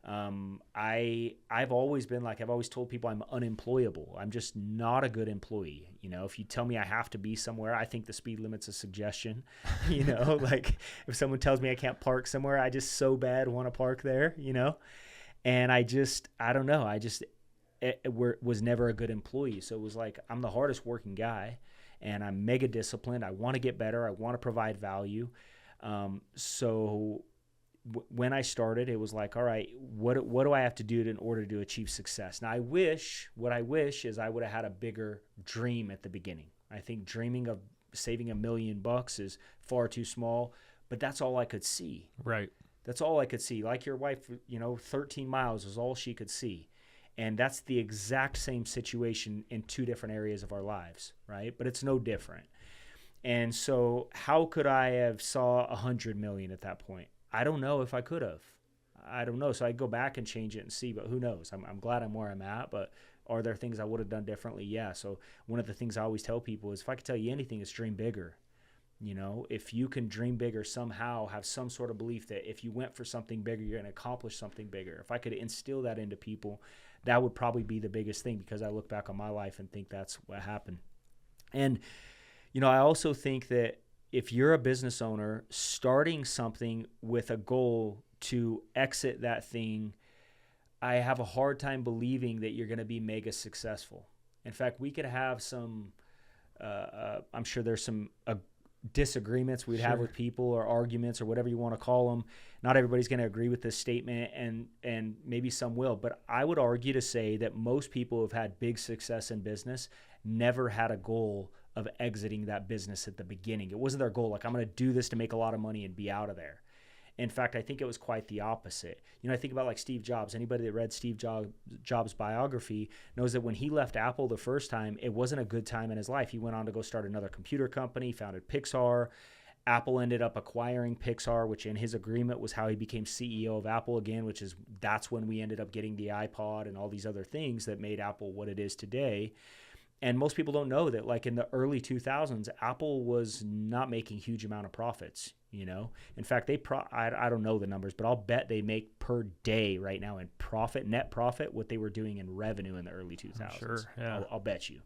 I've always been like, I've always told people I'm unemployable. I'm just not a good employee. If you tell me I have to be somewhere, I think the speed limit's a suggestion. Like if someone tells me I can't park somewhere, I just so bad want to park there, and I don't know. Was never a good employee. So it was like, I'm the hardest working guy and I'm mega disciplined. I want to get better. I want to provide value. When I started, it was like, all right, what do I have to do in order to achieve success? Now, what I wish is I would have had a bigger dream at the beginning. I think dreaming of saving $1 million is far too small, but that's all I could see. Right. That's all I could see. Like your wife, 13 miles is all she could see. And that's the exact same situation in two different areas of our lives, right? But it's no different. And so how could I have saw 100 million at that point? I don't know if I could have. I don't know. So I go back and change it and see, but who knows? I'm glad I'm where I'm at, but are there things I would have done differently? Yeah. So one of the things I always tell people is if I could tell you anything, it's dream bigger. If you can dream bigger somehow, have some sort of belief that if you went for something bigger, you're going to accomplish something bigger. If I could instill that into people, that would probably be the biggest thing, because I look back on my life and think that's what happened. And, I also think that if you're a business owner starting something with a goal to exit that thing, I have a hard time believing that you're going to be mega successful. In fact, we could have some, I'm sure there's some disagreements we'd have with people, or arguments, or whatever you want to call them. Not everybody's going to agree with this statement, and maybe some will, but I would argue to say that most people who have had big success in business never had a goal of exiting that business at the beginning. It wasn't their goal, like, I'm going to do this to make a lot of money and be out of there. In fact, I think it was quite the opposite. I think about like Steve Jobs. Anybody that read Steve Jobs' biography knows that when he left Apple the first time, it wasn't a good time in his life. He went on to go start another computer company, founded Pixar, Apple ended up acquiring Pixar, which in his agreement was how he became CEO of Apple again, that's when we ended up getting the iPod and all these other things that made Apple what it is today. And most people don't know that, like in the early 2000s, Apple was not making huge amount of profits. In fact, I don't know the numbers, but I'll bet they make per day right now in net profit, what they were doing in revenue in the early 2000s. Sure, yeah. I'll bet you.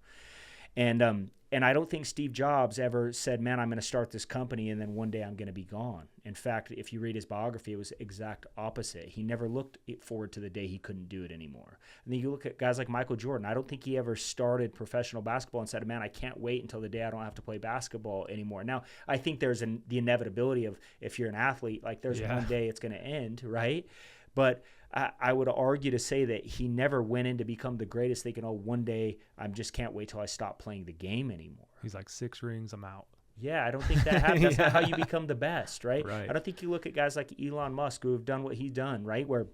And I don't think Steve Jobs ever said, man, I'm going to start this company and then one day I'm going to be gone. In fact, if you read his biography, it was exact opposite. He never looked forward to the day he couldn't do it anymore. And then you look at guys like Michael Jordan. I don't think he ever started professional basketball and said, man, I can't wait until the day I don't have to play basketball anymore. Now, I think there's the inevitability of, if you're an athlete, like there's one day it's going to end, right? But I would argue to say that he never went in to become the greatest, thinking, one day I just can't wait till I stop playing the game anymore. He's like, 6 rings, I'm out. Yeah, I don't think that happens. That's not how you become the best, right? Right? I don't think you look at guys like Elon Musk who have done what he's done, right? Where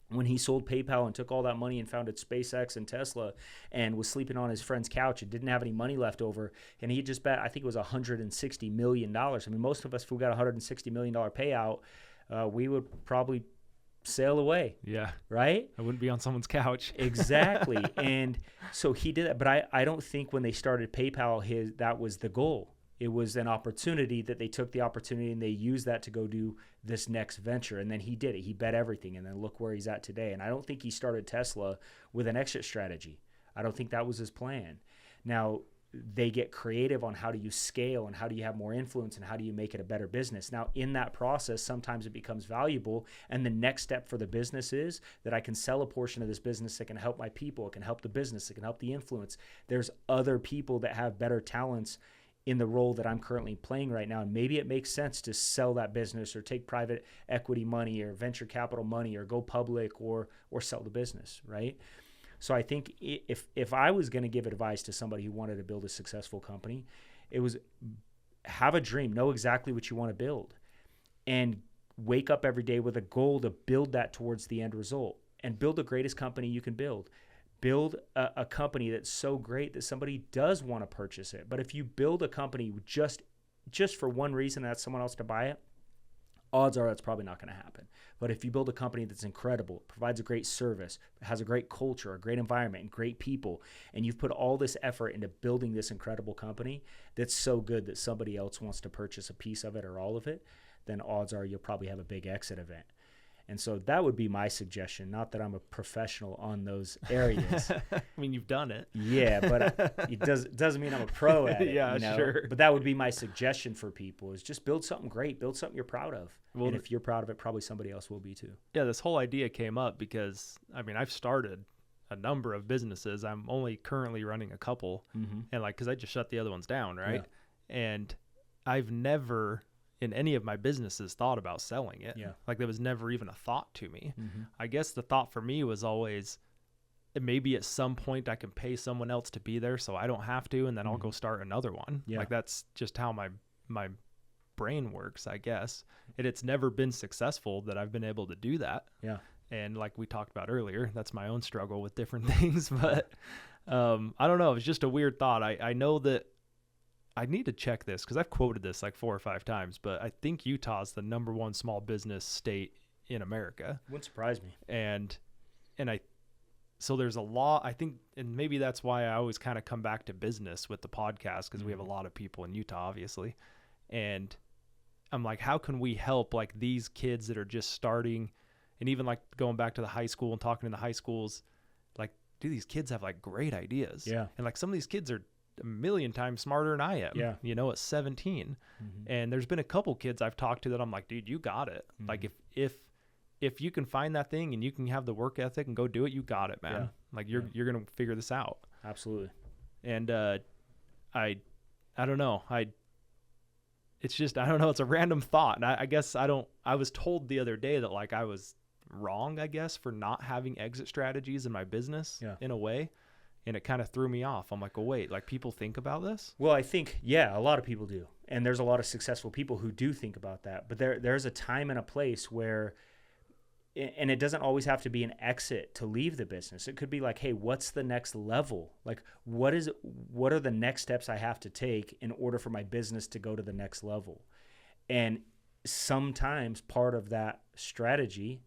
when he sold PayPal and took all that money and founded SpaceX and Tesla and was sleeping on his friend's couch and didn't have any money left over, and he just bet, I think it was $160 million. I mean, most of us, if we got a $160 million payout, we would probably sail away. Yeah. Right? I wouldn't be on someone's couch. Exactly. And so he did that. But I don't think when they started PayPal, that was the goal. It was an opportunity that they took the opportunity and they used that to go do this next venture. And then he did it. He bet everything. And then look where he's at today. And I don't think he started Tesla with an exit strategy. I don't think that was his plan. Now, they get creative on how do you scale and how do you have more influence and how do you make it a better business. Now, in that process, sometimes it becomes valuable. And the next step for the business is that I can sell a portion of this business that can help my people. It can help the business. It can help the influence. There's other people that have better talents in the role that I'm currently playing right now. And maybe it makes sense to sell that business or take private equity money or venture capital money or go public or sell the business, right? So I think if I was going to give advice to somebody who wanted to build a successful company, it was have a dream, know exactly what you want to build, and wake up every day with a goal to build that towards the end result, and build the greatest company you can build. Build a company that's so great that somebody does want to purchase it. But if you build a company just for one reason, that's someone else to buy it, odds are that's probably not going to happen. But if you build a company that's incredible, provides a great service, has a great culture, a great environment, and great people, and you've put all this effort into building this incredible company that's so good that somebody else wants to purchase a piece of it or all of it, then odds are you'll probably have a big exit event. And so that would be my suggestion. Not that I'm a professional on those areas. I mean, you've done it. Yeah, but it doesn't mean I'm a pro at it. Yeah, sure. But that would be my suggestion for people is just build something great. Build something you're proud of. Well, and if you're proud of it, probably somebody else will be too. Yeah, this whole idea came up because, I mean, I've started a number of businesses. I'm only currently running a couple. Mm-hmm. And because I just shut the other ones down, right? Yeah. And I've never in any of my businesses thought about selling it. Yeah. There was never even a thought to me. Mm-hmm. I guess the thought for me was always maybe at some point I can pay someone else to be there so I don't have to, and then I'll go start another one. Yeah. That's just how my brain works, I guess. And it's never been successful that I've been able to do that. Yeah. And like we talked about earlier, that's my own struggle with different things. But I don't know. It's just a weird thought. I know that I need to check this because I've quoted this 4 or 5 times, but I think Utah's the #1 small business state in America. Wouldn't surprise me. So there's a law, I think, and maybe that's why I always kind of come back to business with the podcast because we have a lot of people in Utah, obviously. And I'm like, how can we help these kids that are just starting, and even going back to the high school and talking to the high schools, these kids have great ideas. Yeah. And some of these kids are a million times smarter than I am, yeah. At 17. Mm-hmm. And there's been a couple kids I've talked to that I'm like, dude, you got it. Mm-hmm. If you can find that thing and you can have the work ethic and go do it, you got it, man. Yeah. You're going to figure this out. Absolutely. And I don't know. It's just, I don't know. It's a random thought. And I guess I was told the other day that I was wrong, I guess, for not having exit strategies in my business in a way. And it kind of threw me off. I'm like, oh, wait, people think about this? Well, I think, a lot of people do. And there's a lot of successful people who do think about that. But there's a time and a place where, and it doesn't always have to be an exit to leave the business. It could be hey, what's the next level? What are the next steps I have to take in order for my business to go to the next level? And sometimes part of that strategy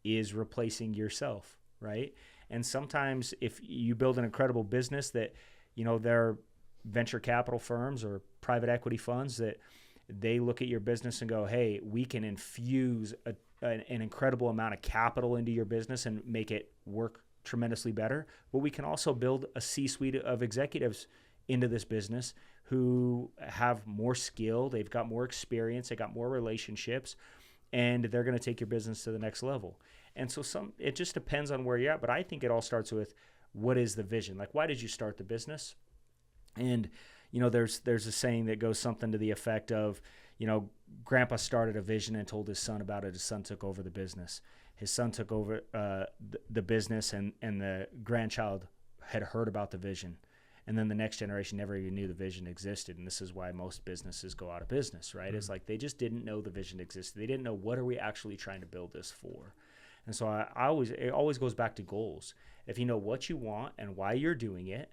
is replacing yourself, right? And sometimes if you build an incredible business that, there are venture capital firms or private equity funds that they look at your business and go, hey, we can infuse an incredible amount of capital into your business and make it work tremendously better. But we can also build a C-suite of executives into this business who have more skill, they've got more experience, they got more relationships, and they're going to take your business to the next level. And so it just depends on where you're at. But I think it all starts with, what is the vision? Like, why did you start the business? And, there's a saying that goes something to the effect of, grandpa started a vision and told his son about it. His son took over the business. His son took over the business, and the grandchild had heard about the vision. And then the next generation never even knew the vision existed. And this is why most businesses go out of business, right? Mm-hmm. It's like they just didn't know the vision existed. They didn't know, what are we actually trying to build this for? And so it always goes back to goals. If you know what you want and why you're doing it,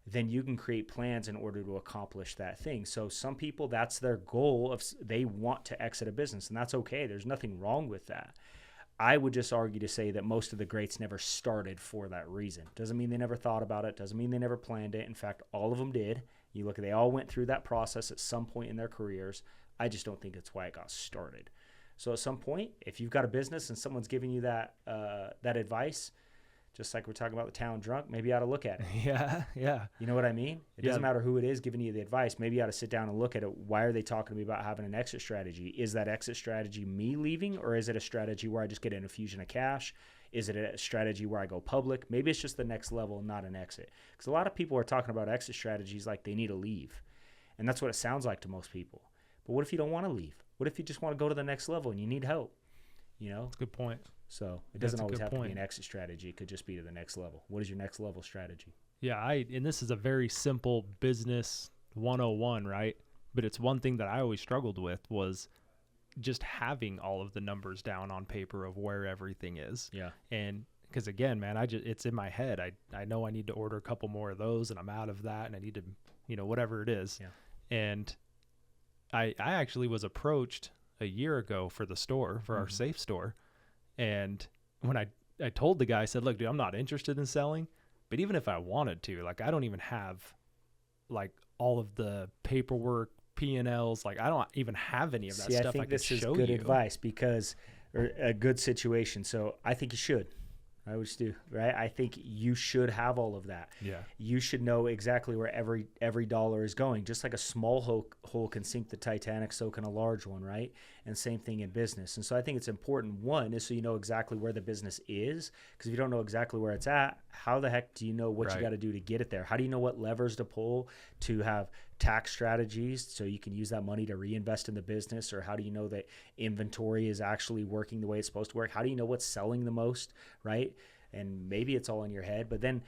then you can create plans in order to accomplish that thing. So some people, that's their goal, of they want to exit a business, and that's okay. There's nothing wrong with that. I would just argue to say that most of the greats never started for that reason. Doesn't mean they never thought about it. Doesn't mean they never planned it. In fact, all of them did. You look, they all went through that process at some point in their careers. I just don't think that's why it got started. So at some point, if you've got a business and someone's giving you that advice, just like we're talking about the town drunk, maybe you ought to look at it. Yeah. You know what I mean? It doesn't matter who it is giving you the advice. Maybe you ought to sit down and look at it. Why are they talking to me about having an exit strategy? Is that exit strategy me leaving, or is it a strategy where I just get an infusion of cash? Is it a strategy where I go public? Maybe it's just the next level, not an exit. Because a lot of people are talking about exit strategies like they need to leave. And that's what it sounds like to most people. But what if you don't want to leave? What if you just want to go to the next level and you need help? That's a good point. So it doesn't always have to be an exit strategy. It could just be to the next level. What is your next level strategy? Yeah, and this is a very simple business 101, right? But it's one thing that I always struggled with was just having all of the numbers down on paper of where everything is. Yeah. And because again, man, it's in my head. I know I need to order a couple more of those, and I'm out of that, and I need to, whatever it is. Yeah. And I actually was approached a year ago for the store, for our safe store. And when I told the guy, I said, look, dude, I'm not interested in selling, but even if I wanted to, like, I don't even have like all of the paperwork, P&Ls. Like, I don't even have any of that stuff. I think this is good advice or a good situation. So I think you should. I would do, right? I think you should have all of that. Yeah. You should know exactly where every dollar is going. Just like a small hole can sink the Titanic, so can a large one, right? And same thing in business. And so I think it's important, one, is so you know exactly where the business is. Because if you don't know exactly where it's at, how the heck do you know what you got to do to get it there? How do you know what levers to pull to have tax strategies so you can use that money to reinvest in the business? Or how do you know that inventory is actually working the way it's supposed to work? How do you know what's selling the most, right? And maybe it's all in your head, but then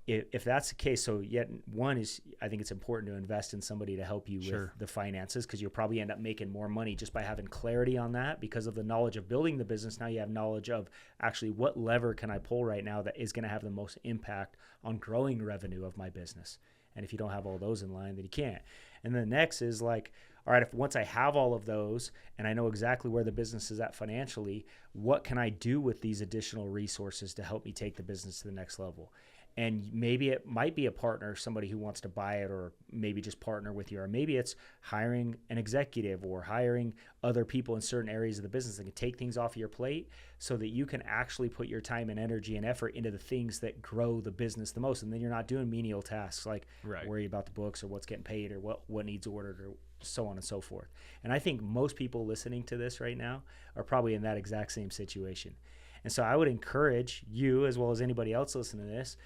if that's the case, so yet one is, I think it's important to invest in somebody to help you with the finances, because you'll probably end up making more money just by having clarity on that. Because of the knowledge of building the business, now you have knowledge of actually what lever can I pull right now that is going to have the most impact on growing revenue of my business. And if you don't have all those in line, then you can't. And then the next is like, all right, if once I have all of those and I know exactly where the business is at financially, what can I do with these additional resources to help me take the business to the next level? And maybe it might be a partner, somebody who wants to buy it, or maybe just partner with you. Or maybe it's hiring an executive or hiring other people in certain areas of the business that can take things off your plate so that you can actually put your time and energy and effort into the things that grow the business the most. And then you're not doing menial tasks like worry about the books or what's getting paid or what needs ordered or so on and so forth. And I think most people listening to this right now are probably in that exact same situation. And so I would encourage you, as well as anybody else listening to this,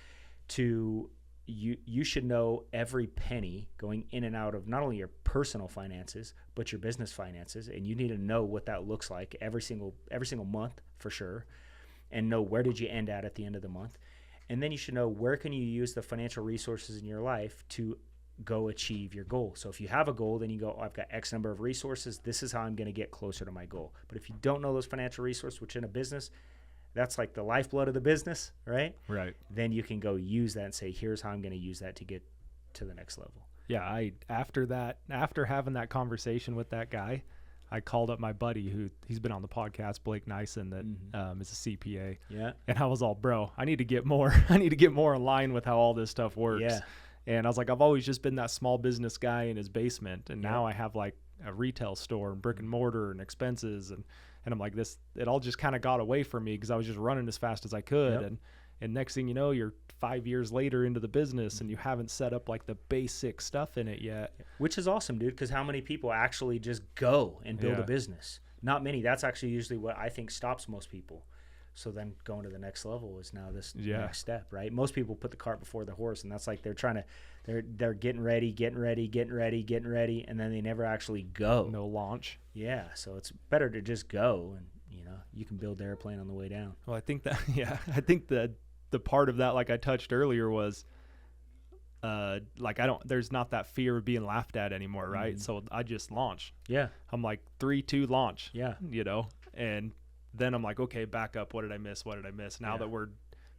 you should know every penny going in and out of not only your personal finances but your business finances, and you need to know what that looks like every single month for sure, and know where did you end at the end of the month. And then you should know where can you use the financial resources in your life to go achieve your goal. So if you have a goal, then you go, I've got X number of resources, this is how I'm going to get closer to my goal. But if you don't know those financial resources, which in a business, that's like the lifeblood of the business, right? Right. Then you can go use that and say, here's how I'm going to use that to get to the next level. Yeah, after having that conversation with that guy, I called up my buddy he's been on the podcast, Blake Nyson, that is a CPA. Yeah. And I was all, bro, I need to get more. I need to get more in line with how all this stuff works. Yeah. And I was like, I've always just been that small business guy in his basement. And now I have like a retail store and brick and mortar and expenses. And I'm like, it all just kind of got away from me because I was just running as fast as I could. Yep. And next thing you know, you're 5 years later into the business and you haven't set up like the basic stuff in it yet. Which is awesome, dude, because how many people actually just go and build a business? Not many. That's actually usually what I think stops most people. So then going to the next level is now this next step, right? Most people put the cart before the horse, and that's like they're getting ready, and then they never actually go. No launch. Yeah, so it's better to just go, and you can build the airplane on the way down. Well, I think that the part of that, like I touched earlier, was there's not that fear of being laughed at anymore, right? So I just launch. Yeah. I'm like 3, 2, launch. Yeah. And then I'm like, okay, back up. What did I miss? Now that we're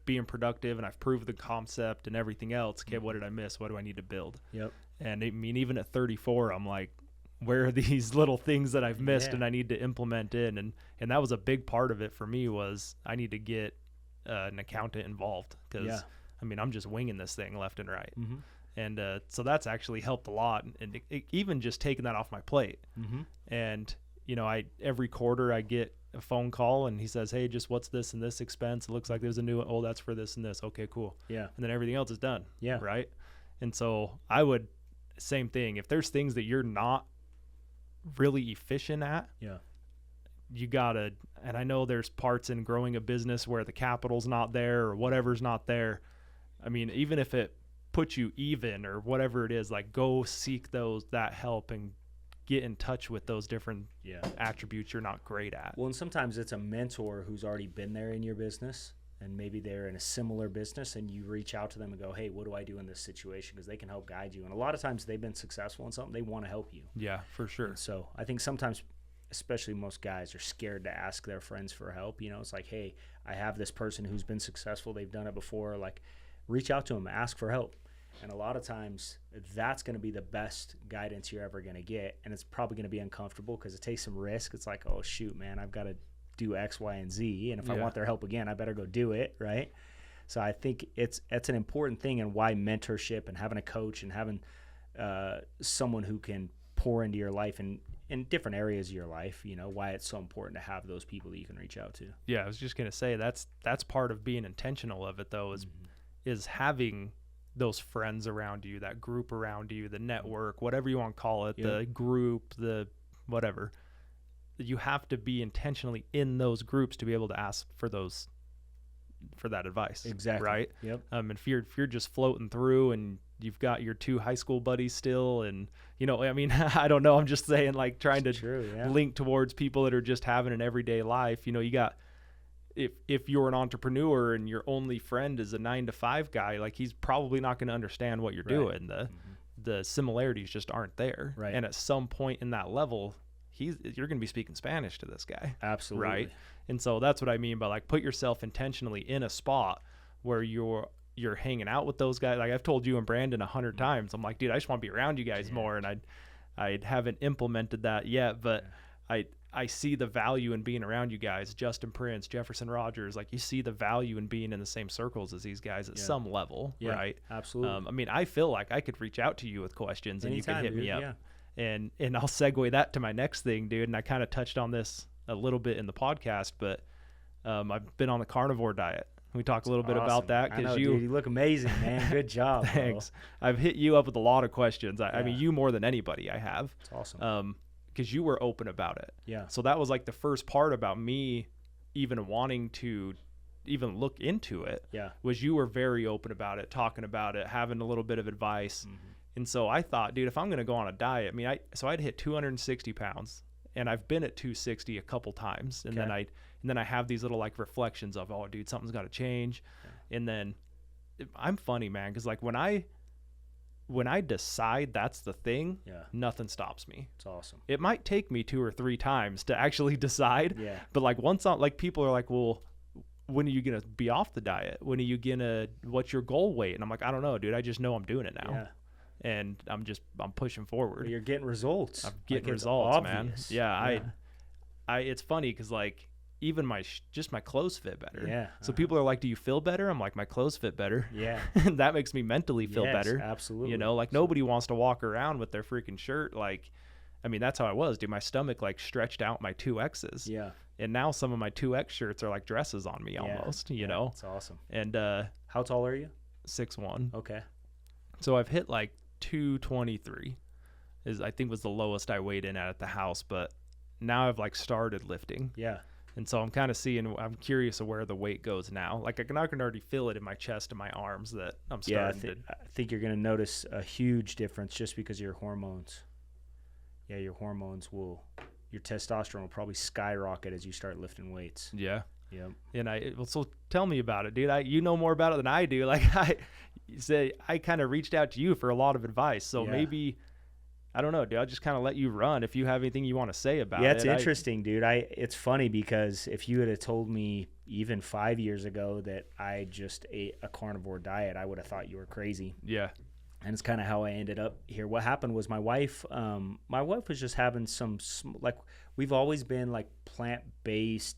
being productive and I've proved the concept and everything else, okay, what did I miss? What do I need to build? Yep. And I mean, even at 34, I'm like, where are these little things that I've missed and I need to implement in? And that was a big part of it for me was I need to get an accountant involved because I mean, I'm just winging this thing left and right. Mm-hmm. And so that's actually helped a lot. And even just taking that off my plate. Mm-hmm. And, every quarter I get a phone call and he says, hey, just what's this and this expense? It looks like there's a new one. Oh, that's for this and this. Okay, cool. Yeah. And then everything else is done. Yeah. Right. And so same thing. If there's things that you're not really efficient at, you gotta, and I know there's parts in growing a business where the capital's not there or whatever's not there. I mean, even if it puts you even or whatever it is, like go seek that help and get in touch with those different attributes you're not great at. Well, and sometimes it's a mentor who's already been there in your business and maybe they're in a similar business and you reach out to them and go, hey, what do I do in this situation? Because they can help guide you. And a lot of times they've been successful in something, they want to help you. Yeah, for sure. And so I think sometimes, especially most guys, are scared to ask their friends for help. It's like, hey, I have this person who's been successful. They've done it before. Like, reach out to them, ask for help. And a lot of times that's going to be the best guidance you're ever going to get. And it's probably going to be uncomfortable because it takes some risk. It's like, oh, shoot, man, I've got to do X, Y, and Z. And if I want their help again, I better go do it, right? So I think it's an important thing and why mentorship and having a coach and having someone who can pour into your life and in different areas of your life, why it's so important to have those people that you can reach out to. Yeah, I was just going to say that's part of being intentional of it, though, is having those friends around you, that group around you, the network, whatever you want to call it, the group, the whatever. You have to be intentionally in those groups to be able to ask for that advice. Exactly. Right? Yep. If you're just floating through and you've got your 2 high school buddies still and I mean, I don't know, I'm just saying, like, trying to link towards people that are just having an everyday life. You got, if you're an entrepreneur and your only friend is a 9-to-5 guy, like, he's probably not going to understand what you're doing. The similarities just aren't there. Right. And at some point in that level, you're going to be speaking Spanish to this guy. Absolutely. Right. And so that's what I mean by, like, put yourself intentionally in a spot where you're hanging out with those guys. Like, I've told you and Brandon 100 times, I'm like, dude, I just want to be around you guys more. And I haven't implemented that yet, but I see the value in being around you guys. Justin Prince, Jefferson Rogers, like, you see the value in being in the same circles as these guys at some level, right? Absolutely. I mean, I feel like I could reach out to you with questions Anytime, and you could hit me up. Yeah. And I'll segue that to my next thing, dude. And I kind of touched on this a little bit in the podcast, but I've been on the Carnivore Diet. We talk a little bit about that because you look amazing, man. Good job. Thanks. Bro. I've hit you up with a lot of questions. I mean, you more than anybody I have. It's awesome. Because you were open about it. Yeah. So that was like the first part about me even wanting to even look into it. Yeah. Was you were very open about it, talking about it, having a little bit of advice. Mm-hmm. And so I thought, dude, if I'm going to go on a diet, I mean, I'd hit 260 pounds and I've been at 260 a couple times. And then I have these little, like, reflections of, oh, dude, something's got to change. Yeah. And then I'm funny, man. Cause, like, when I decide that's the thing, nothing stops me. It's awesome. It might take me 2 or 3 times to actually decide. Yeah. But, like, people are like, well, when are you going to be off the diet? When are you going to, what's your goal weight? And I'm like, I don't know, dude. I just know I'm doing it now. Yeah. and I'm pushing forward. But you're getting results. I'm getting like, results, man. obvious. Yeah. I it's funny because like even just my clothes fit better. Yeah. So people are like, do you feel better? I'm like, my clothes fit better. Yeah. And that makes me mentally feel better. Absolutely. You know, like nobody wants to walk around with their freaking shirt. Like, I mean, that's how I was, dude. My stomach like stretched out my 2Xs. Yeah. And now some of my 2X shirts are like dresses on me almost, you know? That's awesome. And how tall are you? 6'1". Okay. So I've hit like 223 I think was the lowest I weighed in at the house, but now I've like started lifting. Yeah. And so I'm curious of where the weight goes now. Like I can already feel it in my chest and my arms that I'm starting I think you're going to notice a huge difference just because of your hormones. Yeah, your testosterone will probably skyrocket as you start lifting weights. Yeah. Yep. And so tell me about it, dude. You know more about it than I do. Like I kind of reached out to you for a lot of advice. So maybe, I don't know, dude, I'll just kind of let you run if you have anything you want to say about it. Yeah, it's interesting, dude. It's funny because if you had told me even 5 years ago that I just ate a carnivore diet, I would have thought you were crazy. Yeah. And it's kind of how I ended up here. What happened was my wife was just having like, we've always been like plant-based,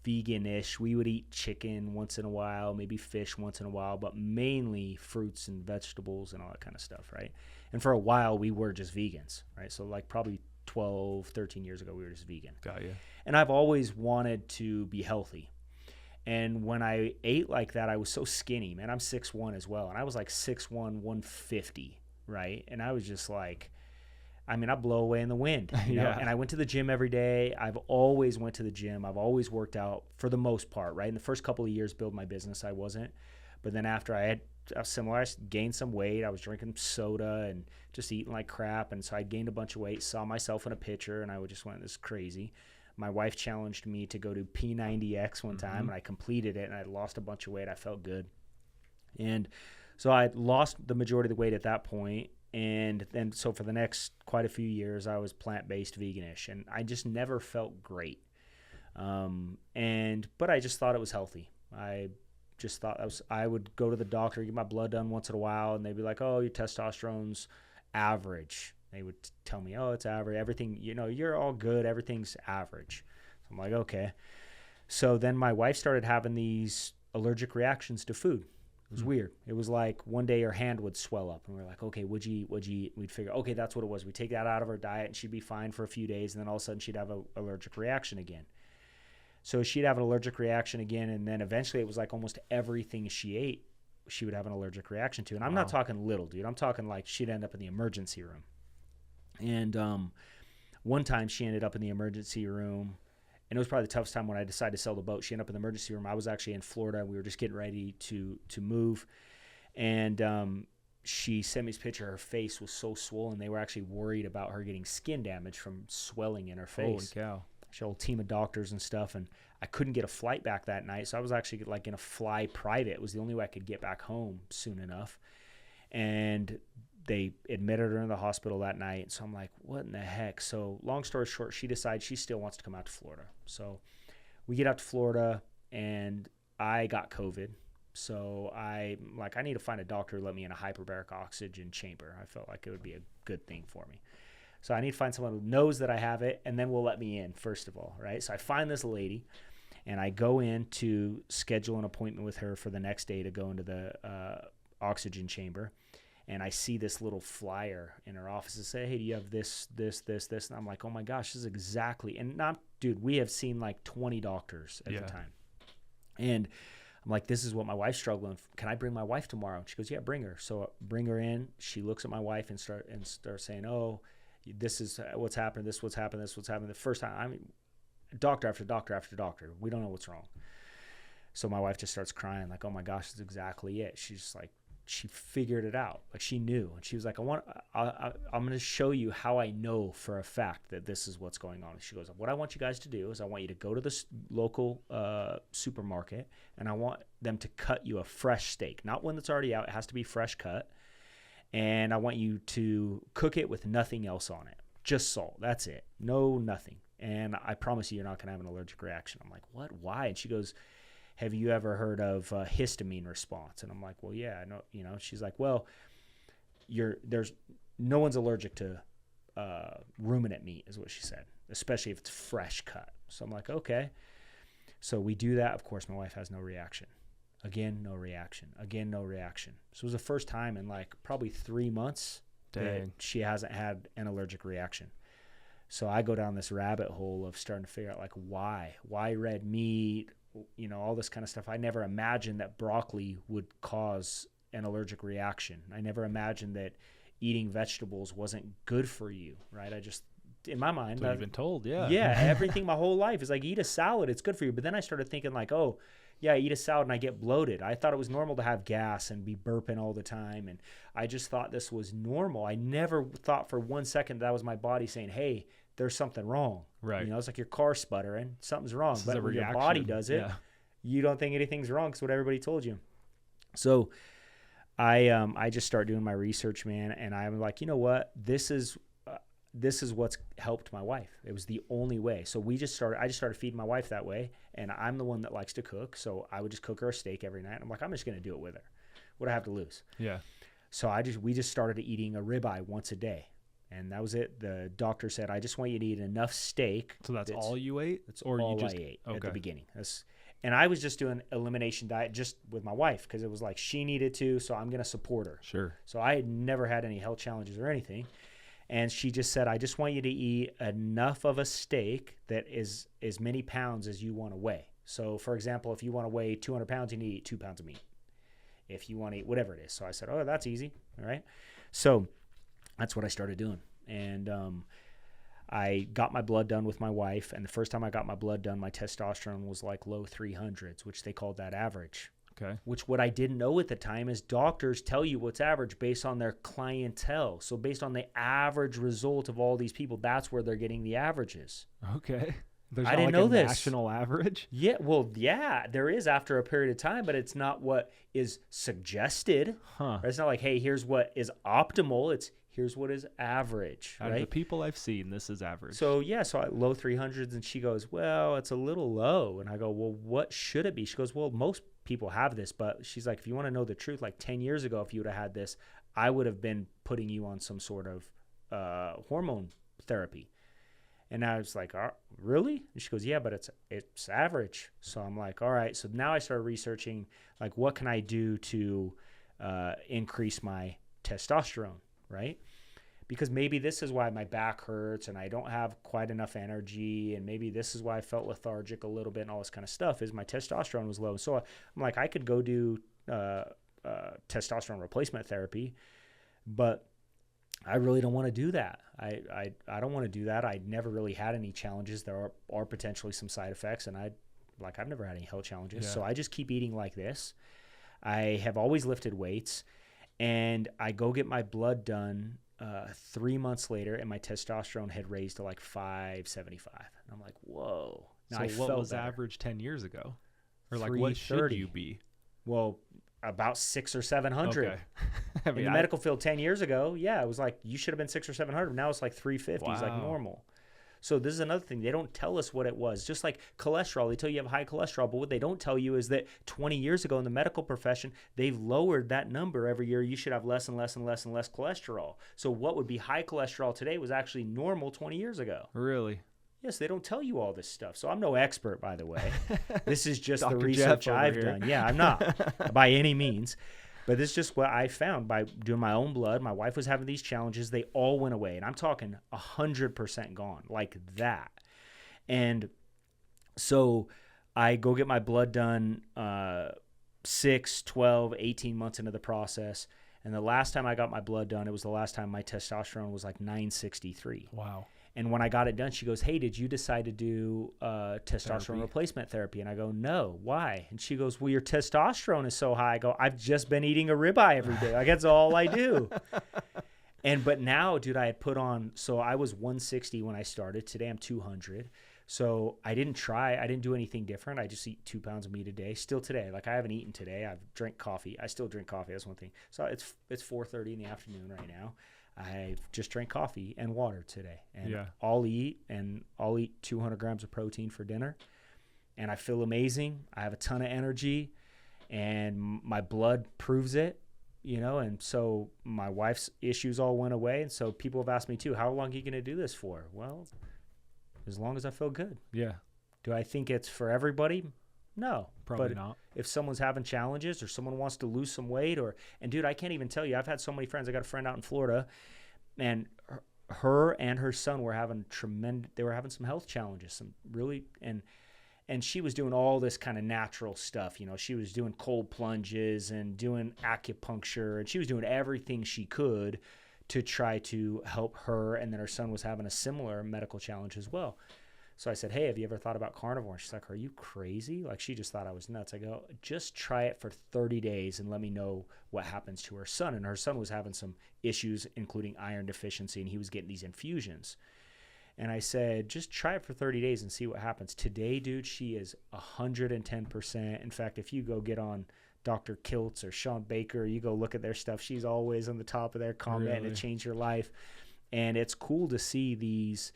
vegan-ish. We would eat chicken once in a while, maybe fish once in a while, but mainly fruits and vegetables and all that kind of stuff, right? And for a while, we were just vegans, right? So like probably 12, 13 years ago, we were just vegan. Got you. And I've always wanted to be healthy. And when I ate like that, I was so skinny, man. I'm 6'1" as well. And I was like 6'1", 150, right? And I was just like, I mean, I blow away in the wind, you know? And I went to the gym every day. I've always went to the gym. I've always worked out for the most part, right? In the first couple of years, build my business, I wasn't. But then after I gained some weight. I was drinking soda and just eating like crap. And so I gained a bunch of weight, saw myself in a picture, and I just went, this is crazy. My wife challenged me to go to P90X one time, and I completed it, and I lost a bunch of weight. I felt good. And so I lost the majority of the weight at that point. And then so for the next quite a few years, I was plant-based, veganish, and I just never felt great. But I just thought it was healthy. I just thought I would go to the doctor, get my blood done once in a while, and they'd be like, oh, your testosterone's average. They would tell me, oh, it's average. Everything, you're all good. Everything's average. So I'm like, okay. So then my wife started having these allergic reactions to food. It was weird. It was like one day her hand would swell up, and we're like, okay, what'd you eat? We'd figure, okay, that's what it was. We'd take that out of her diet, and she'd be fine for a few days, and then all of a sudden she'd have an allergic reaction again. So she'd have an allergic reaction again, and then eventually it was like almost everything she ate, she would have an allergic reaction to. And I'm not talking little, dude. I'm talking like she'd end up in the emergency room. And one time she ended up in the emergency room, and it was probably the toughest time when I decided to sell the boat. She ended up in the emergency room. I was actually in Florida. We were just getting ready to move. And she sent me this picture. Her face was so swollen. They were actually worried about her getting skin damage from swelling in her face. Holy cow. She had a whole team of doctors and stuff, and I couldn't get a flight back that night, so I was actually like in a fly private. It was the only way I could get back home soon enough, and they admitted her in the hospital that night. So I'm like, what in the heck? So long story short, she decides she still wants to come out to Florida. So we get out to Florida, and I got COVID. So I'm like, I need to find a doctor to let me in a hyperbaric oxygen chamber. I felt like it would be a good thing for me. So I need to find someone who knows that I have it, and then will let me in, first of all, right? So I find this lady, and I go in to schedule an appointment with her for the next day to go into the oxygen chamber. And I see this little flyer in her office and say, hey, do you have this? And I'm like, oh my gosh, this is exactly. And dude, we have seen like 20 doctors at the time. And I'm like, this is what my wife's struggling with. Can I bring my wife tomorrow? And she goes, yeah, bring her. So I bring her in. She looks at my wife and starts saying, oh, this is what's happened. This what's happened. This what's happened. The first time, I mean, doctor after doctor after doctor. We don't know what's wrong. So my wife just starts crying, like, oh my gosh, that's exactly it. She's just like, she figured it out. Like she knew. And she was like, I'm going to show you how I know for a fact that this is what's going on. And she goes, what I want you guys to do is I want you to go to this local supermarket, and I want them to cut you a fresh steak, not one that's already out. It has to be fresh cut. And I want you to cook it with nothing else on it. Just salt. That's it. No, nothing. And I promise you're not going to have an allergic reaction. I'm like, what? Why? And she goes, have you ever heard of histamine response? And I'm like, well, yeah, I know. She's like, well, there's no one's allergic to ruminant meat, is what she said, especially if it's fresh cut. So I'm like, okay. So we do that. Of course, my wife has no reaction. Again, no reaction. Again, no reaction. So it was the first time in like probably 3 months that she hasn't had an allergic reaction. So I go down this rabbit hole of starting to figure out like why red meat, all this kind of stuff. I never imagined that broccoli would cause an allergic reaction. I never imagined that eating vegetables wasn't good for you, right? I just, in my mind, I've been told, yeah, everything my whole life is like, eat a salad, it's good for you. But then I started thinking like, oh, yeah, I eat a salad and I get bloated. I thought it was normal to have gas and be burping all the time. And I just thought this was normal. I never thought for 1 second that was my body saying, hey, there's something wrong. Right. It's like your car sputtering, something's wrong. This but when your body does it, you don't think anything's wrong because what everybody told you. So I just start doing my research, man. And I'm like, you know what? This is what's helped my wife. It was the only way. So I just started feeding my wife that way. And I'm the one that likes to cook. So I would just cook her a steak every night. I'm like, I'm just going to do it with her. What do I have to lose? Yeah. So we just started eating a ribeye once a day. And that was it. The doctor said, I just want you to eat enough steak. So that's all you ate? That's all I ate at the beginning. And I was just doing elimination diet just with my wife because it was like she needed to, so I'm going to support her. Sure. So I had never had any health challenges or anything. And she just said, I just want you to eat enough of a steak that is as many pounds as you want to weigh. So, for example, if you want to weigh 200 pounds, you need to eat 2 pounds of meat. If you want to eat whatever it is. So I said, oh, that's easy. All right. So that's what I started doing. And I got my blood done with my wife. And the first time I got my blood done, my testosterone was like low 300s, which they called that average. Okay. Which what I didn't know at the time is doctors tell you what's average based on their clientele. So based on the average result of all these people, that's where they're getting the averages. Okay. I didn't know this. National average? Yeah. Well, yeah, there is after a period of time, but it's not what is suggested. Huh. It's not like, hey, here's what is optimal. It's here's what is average. Out right? of the people I've seen, this is average. So yeah, so low 300s, and she goes, well, it's a little low. And I go, well, what should it be? She goes, well, most people have this, but she's like, if you want to know the truth, like 10 years ago, if you would have had this, I would have been putting you on some sort of hormone therapy. And I was like, really? And she goes, yeah, but it's average. So I'm like, all right. So now I started researching, like, what can I do to increase my testosterone, right? Because maybe this is why my back hurts and I don't have quite enough energy. And maybe this is why I felt lethargic a little bit and all this kind of stuff is my testosterone was low. So I'm like, I could go do testosterone replacement therapy, but I really don't want to do that. I don't want to do that. I never really had any challenges. There are potentially some side effects, and I've never had any health challenges. Yeah. So I just keep eating like this. I have always lifted weights, and I go get my blood done 3 months later, and my testosterone had raised to like 575. And I'm like, whoa. Now so what was average 10 years ago? Or like what should you be? Well, about 600 or 700. Okay. I mean, in the medical field 10 years ago, yeah, it was like you should have been 600 or 700. Now it's like 350. Wow. It's like normal. So this is another thing. They don't tell us what it was. Just like cholesterol, they tell you have high cholesterol, but what they don't tell you is that 20 years ago in the medical profession, they've lowered that number every year. You should have less and less and less and less cholesterol. So what would be high cholesterol today was actually normal 20 years ago. Really? Yes, they don't tell you all this stuff. So I'm no expert, by the way. This is just the research I've done. Yeah, I'm not by any means. But this is just what I found by doing my own blood. My wife was having these challenges. They all went away. And I'm talking 100% gone, like that. And so I go get my blood done 6, 12, 18 months into the process. And the last time I got my blood done, it was the last time my testosterone was like 963. Wow. And when I got it done, she goes, hey, did you decide to do testosterone replacement therapy? And I go, no, why? And she goes, well, your testosterone is so high. I go, I've just been eating a ribeye every day. Like, that's all I do. But now, dude, I had put on, so I was 160 when I started. Today I'm 200. So I didn't do anything different. I just eat 2 pounds of meat a day. Still today, like I haven't eaten today. I've drank coffee. I still drink coffee. That's one thing. So it's 4:30 in the afternoon right now. I've just drank coffee and water today, and I'll eat 200 grams of protein for dinner, and I feel amazing. I have a ton of energy, and my blood proves it. and so my wife's issues all went away. And so people have asked me too, how long are you going to do this for? Well, as long as I feel good. Yeah. Do I think it's for everybody? No, Probably not. If someone's having challenges or someone wants to lose some weight and dude, I can't even tell you, I've had so many friends. I got a friend out in Florida, and her and her son were having some health challenges, some really, and she was doing all this kind of natural stuff. She was doing cold plunges and doing acupuncture, and she was doing everything she could to try to help her. And then her son was having a similar medical challenge as well. So I said, hey, have you ever thought about carnivore? She's like, are you crazy? Like, she just thought I was nuts. I go, just try it for 30 days and let me know what happens to her son. And her son was having some issues, including iron deficiency, and he was getting these infusions. And I said, just try it for 30 days and see what happens. Today, dude, she is 110%. In fact, if you go get on Dr. Kiltz or Sean Baker, you go look at their stuff, she's always on the top of their comment to change your life. And it's cool to see these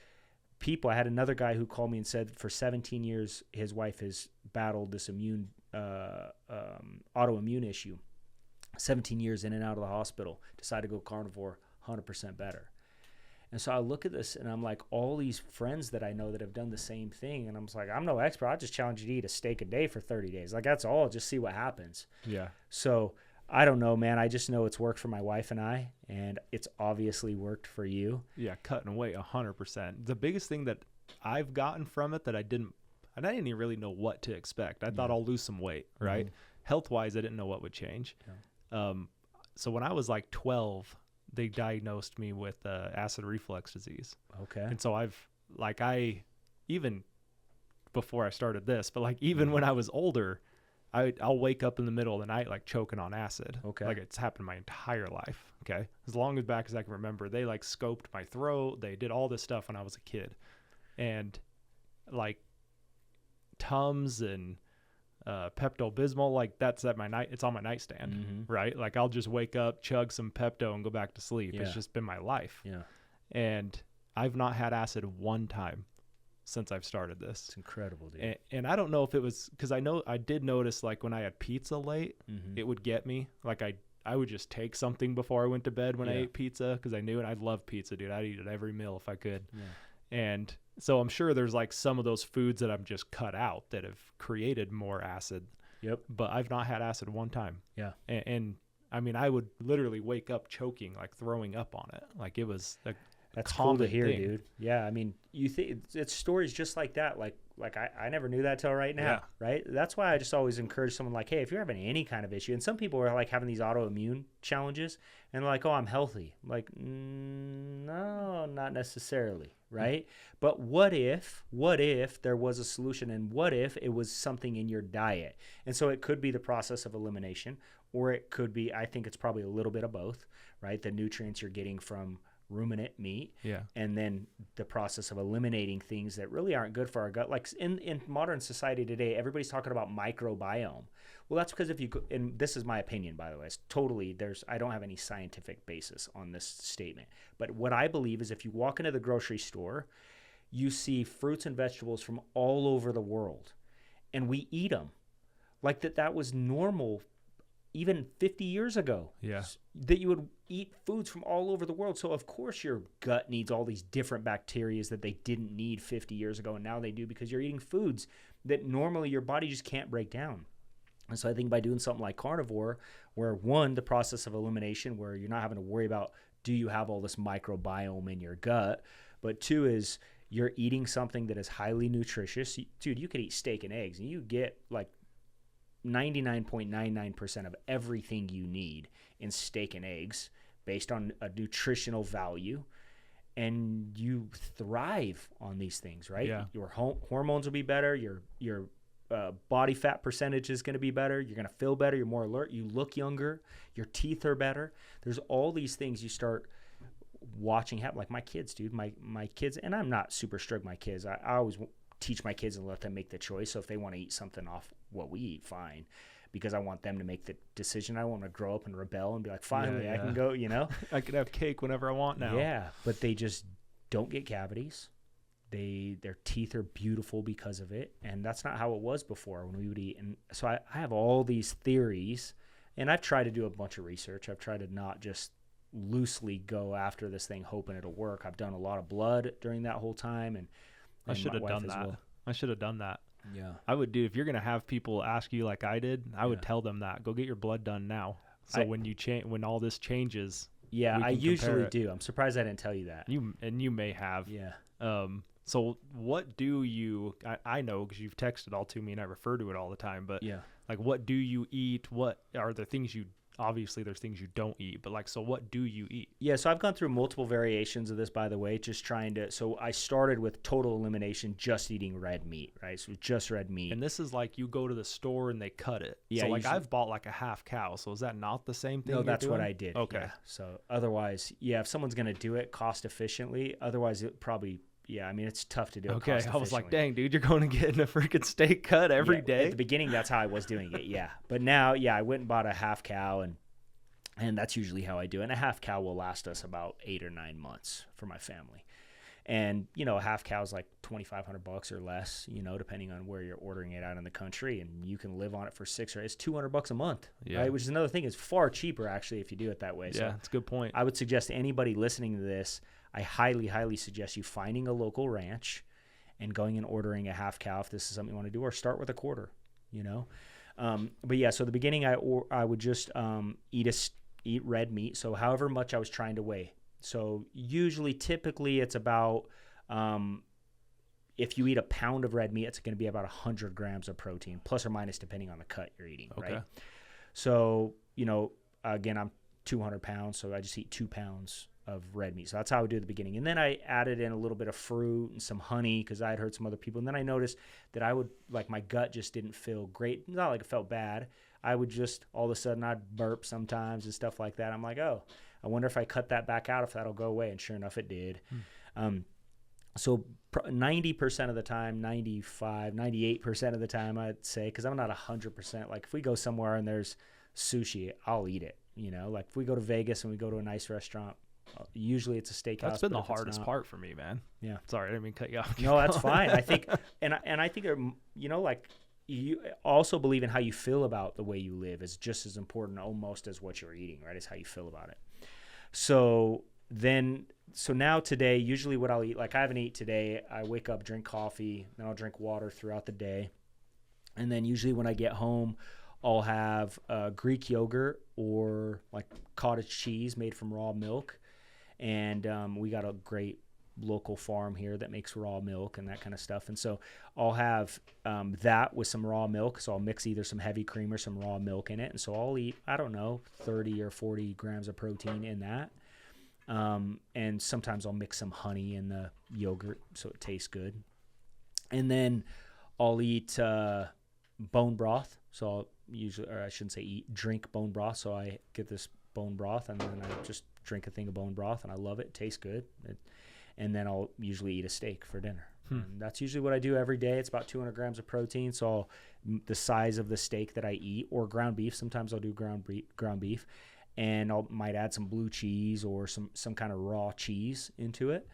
people. I had another guy who called me and said for 17 years, his wife has battled this autoimmune issue. 17 years in and out of the hospital, decided to go carnivore, 100% better. And so I look at this and I'm like, all these friends that I know that have done the same thing. And I'm just like, I'm no expert. I'll just challenge you to eat a steak a day for 30 days. Like, that's all. Just see what happens. Yeah. So I don't know, man. I just know it's worked for my wife and I, and it's obviously worked for you. Yeah, cutting weight 100%. The biggest thing that I've gotten from it that I didn't even really know what to expect. I thought I'll lose some weight, right? Mm-hmm. Health-wise, I didn't know what would change. Yeah. So when I was like 12, they diagnosed me with acid reflux disease. Okay. And so even before I started this, but like even when I was older, I'll wake up in the middle of the night like choking on acid. Okay. Like, it's happened my entire life. Okay. As long as back as I can remember, they like scoped my throat. They did all this stuff when I was a kid. And like Tums and Pepto-Bismol, like it's on my nightstand, mm-hmm. right? Like, I'll just wake up, chug some Pepto and go back to sleep. Yeah. It's just been my life. Yeah. And I've not had acid one time since I've started this. It's incredible, dude. And I don't know if it was because I did notice, like, when I had pizza late, mm-hmm. it would get me. Like, I would just take something before I went to bed when I ate pizza, because I knew it. I love pizza, dude. I'd eat it every meal if I could. Yeah. And so I'm sure there's like some of those foods that I've just cut out that have created more acid. Yep. But I've not had acid one time. Yeah. And I mean, I would literally wake up choking, like throwing up on it. Like, it was that's cool to hear, dude. Yeah, I mean, you think it's stories just like that. Like I never knew that till right now, right? That's why I just always encourage someone like, hey, if you're having any kind of issue, and some people are like having these autoimmune challenges, and they're like, oh, I'm healthy. I'm like, no, not necessarily, right? But what if there was a solution, and what if it was something in your diet? And so it could be the process of elimination, or it could be, I think it's probably a little bit of both, right? The nutrients you're getting from ruminant meat, and then the process of eliminating things that really aren't good for our gut. Like in modern society today, everybody's talking about microbiome. Well, that's because and this is my opinion, by the way, it's totally, I don't have any scientific basis on this statement, but what I believe is if you walk into the grocery store, you see fruits and vegetables from all over the world, and we eat them like that was normal even 50 years ago. Yeah. That you would eat foods from all over the world. So of course your gut needs all these different bacteria that they didn't need 50 years ago, and now they do, because you're eating foods that normally your body just can't break down. And so I think by doing something like carnivore, where one, the process of elimination, where you're not having to worry about do you have all this microbiome in your gut, but two is you're eating something that is highly nutritious. Dude, you could eat steak and eggs and you get like 99.99% of everything you need in steak and eggs based on a nutritional value, and you thrive on these things, right? Yeah. Your hormones will be better, your body fat percentage is going to be better, you're going to feel better, you're more alert, you look younger, your teeth are better. There's all these things you start watching happen. Like my kids, dude, my kids, and I'm not super strict with my kids. I always teach my kids and let them make the choice. So if they want to eat something off what we eat, fine, because I want them to make the decision. I don't want to grow up and rebel and be like, finally, I can go, I can have cake whenever I want now. Yeah, but they just don't get cavities. Their teeth are beautiful because of it, and that's not how it was before when we would eat. And so I have all these theories And I've tried to do a bunch of research. I've tried to not just loosely go after this thing hoping it'll work. I've done a lot of blood during that whole time, and I should have done that. Well. I should have done that. Yeah. I would do, if you're going to have people ask you like I did, I would tell them that. Go get your blood done now. So when all this changes. Yeah, I usually do. I'm surprised I didn't tell you that. You may have. Yeah. So what do you, I know because you've texted all to me and I refer to it all the time, but like what do you eat? What are the things obviously there's things you don't eat, but like, so what do you eat? Yeah, so I've gone through multiple variations of this, by the way, just trying to, so I started with total elimination, just eating red meat, right? So just red meat. And this is like you go to the store and they cut it. Yeah. So like I've bought like a half cow. So is that not the same thing? No, that's what I did. Okay. Yeah. So otherwise, if someone's going to do it cost efficiently, otherwise it probably, I mean, it's tough to do. Okay. I was like, dang, dude, you're going to get a freaking steak cut every day. At the beginning, that's how I was doing it. Yeah. But now, I went and bought a half cow and that's usually how I do it. And a half cow will last us about 8 or 9 months for my family. And, a half cow is like $2,500 or less, depending on where you're ordering it out in the country. And you can live on it for it's $200 a month, right? Which is another thing. It's far cheaper, actually, if you do it that way. Yeah, so that's a good point. I would suggest to anybody listening to this, I highly, highly suggest you finding a local ranch and going and ordering a half cow if this is something you want to do, or start with a quarter, But so the beginning, I would just eat red meat. So however much I was trying to weigh. So typically it's about, if you eat a pound of red meat, it's going to be about 100 grams of protein, plus or minus depending on the cut you're eating, okay. Right? So, again, I'm 200 pounds, so I just eat 2 pounds of red meat. So that's how I would do at the beginning. And then I added in a little bit of fruit and some honey because I had heard some other people. And then I noticed that my gut just didn't feel great. Not like it felt bad. I would just, all of a sudden, I'd burp sometimes and stuff like that. I'm like, oh, I wonder if I cut that back out, if that'll go away. And sure enough, it did. So 90% of the time, 95, 98% of the time, I'd say, because I'm not 100%. Like if we go somewhere and there's sushi, I'll eat it. Like if we go to Vegas and we go to a nice restaurant, usually it's a steakhouse. That's been the hardest part for me, man. Yeah. Sorry, I didn't mean to cut you off. No, that's fine. I think, and I think, like, you also believe in how you feel about the way you live is just as important almost as what you're eating, right? Is how you feel about it. So now today, usually what I'll eat, like I haven't eaten today, I wake up, drink coffee, then I'll drink water throughout the day. And then usually when I get home, I'll have Greek yogurt or like cottage cheese made from raw milk. And we got a great local farm here that makes raw milk and that kind of stuff. And so I'll have that with some raw milk. So I'll mix either some heavy cream or some raw milk in it. And so I'll eat, 30 or 40 grams of protein in that. And sometimes I'll mix some honey in the yogurt so it tastes good. And then I'll eat bone broth. So I'll drink bone broth. So I get this bone broth and then I just drink a thing of bone broth and I love it. It tastes good. And then I'll usually eat a steak for dinner. And that's usually what I do every day. It's about 200 grams of protein. So the size of the steak that I eat, or ground beef. Sometimes I'll do ground beef. And might add some blue cheese or some kind of raw cheese into it,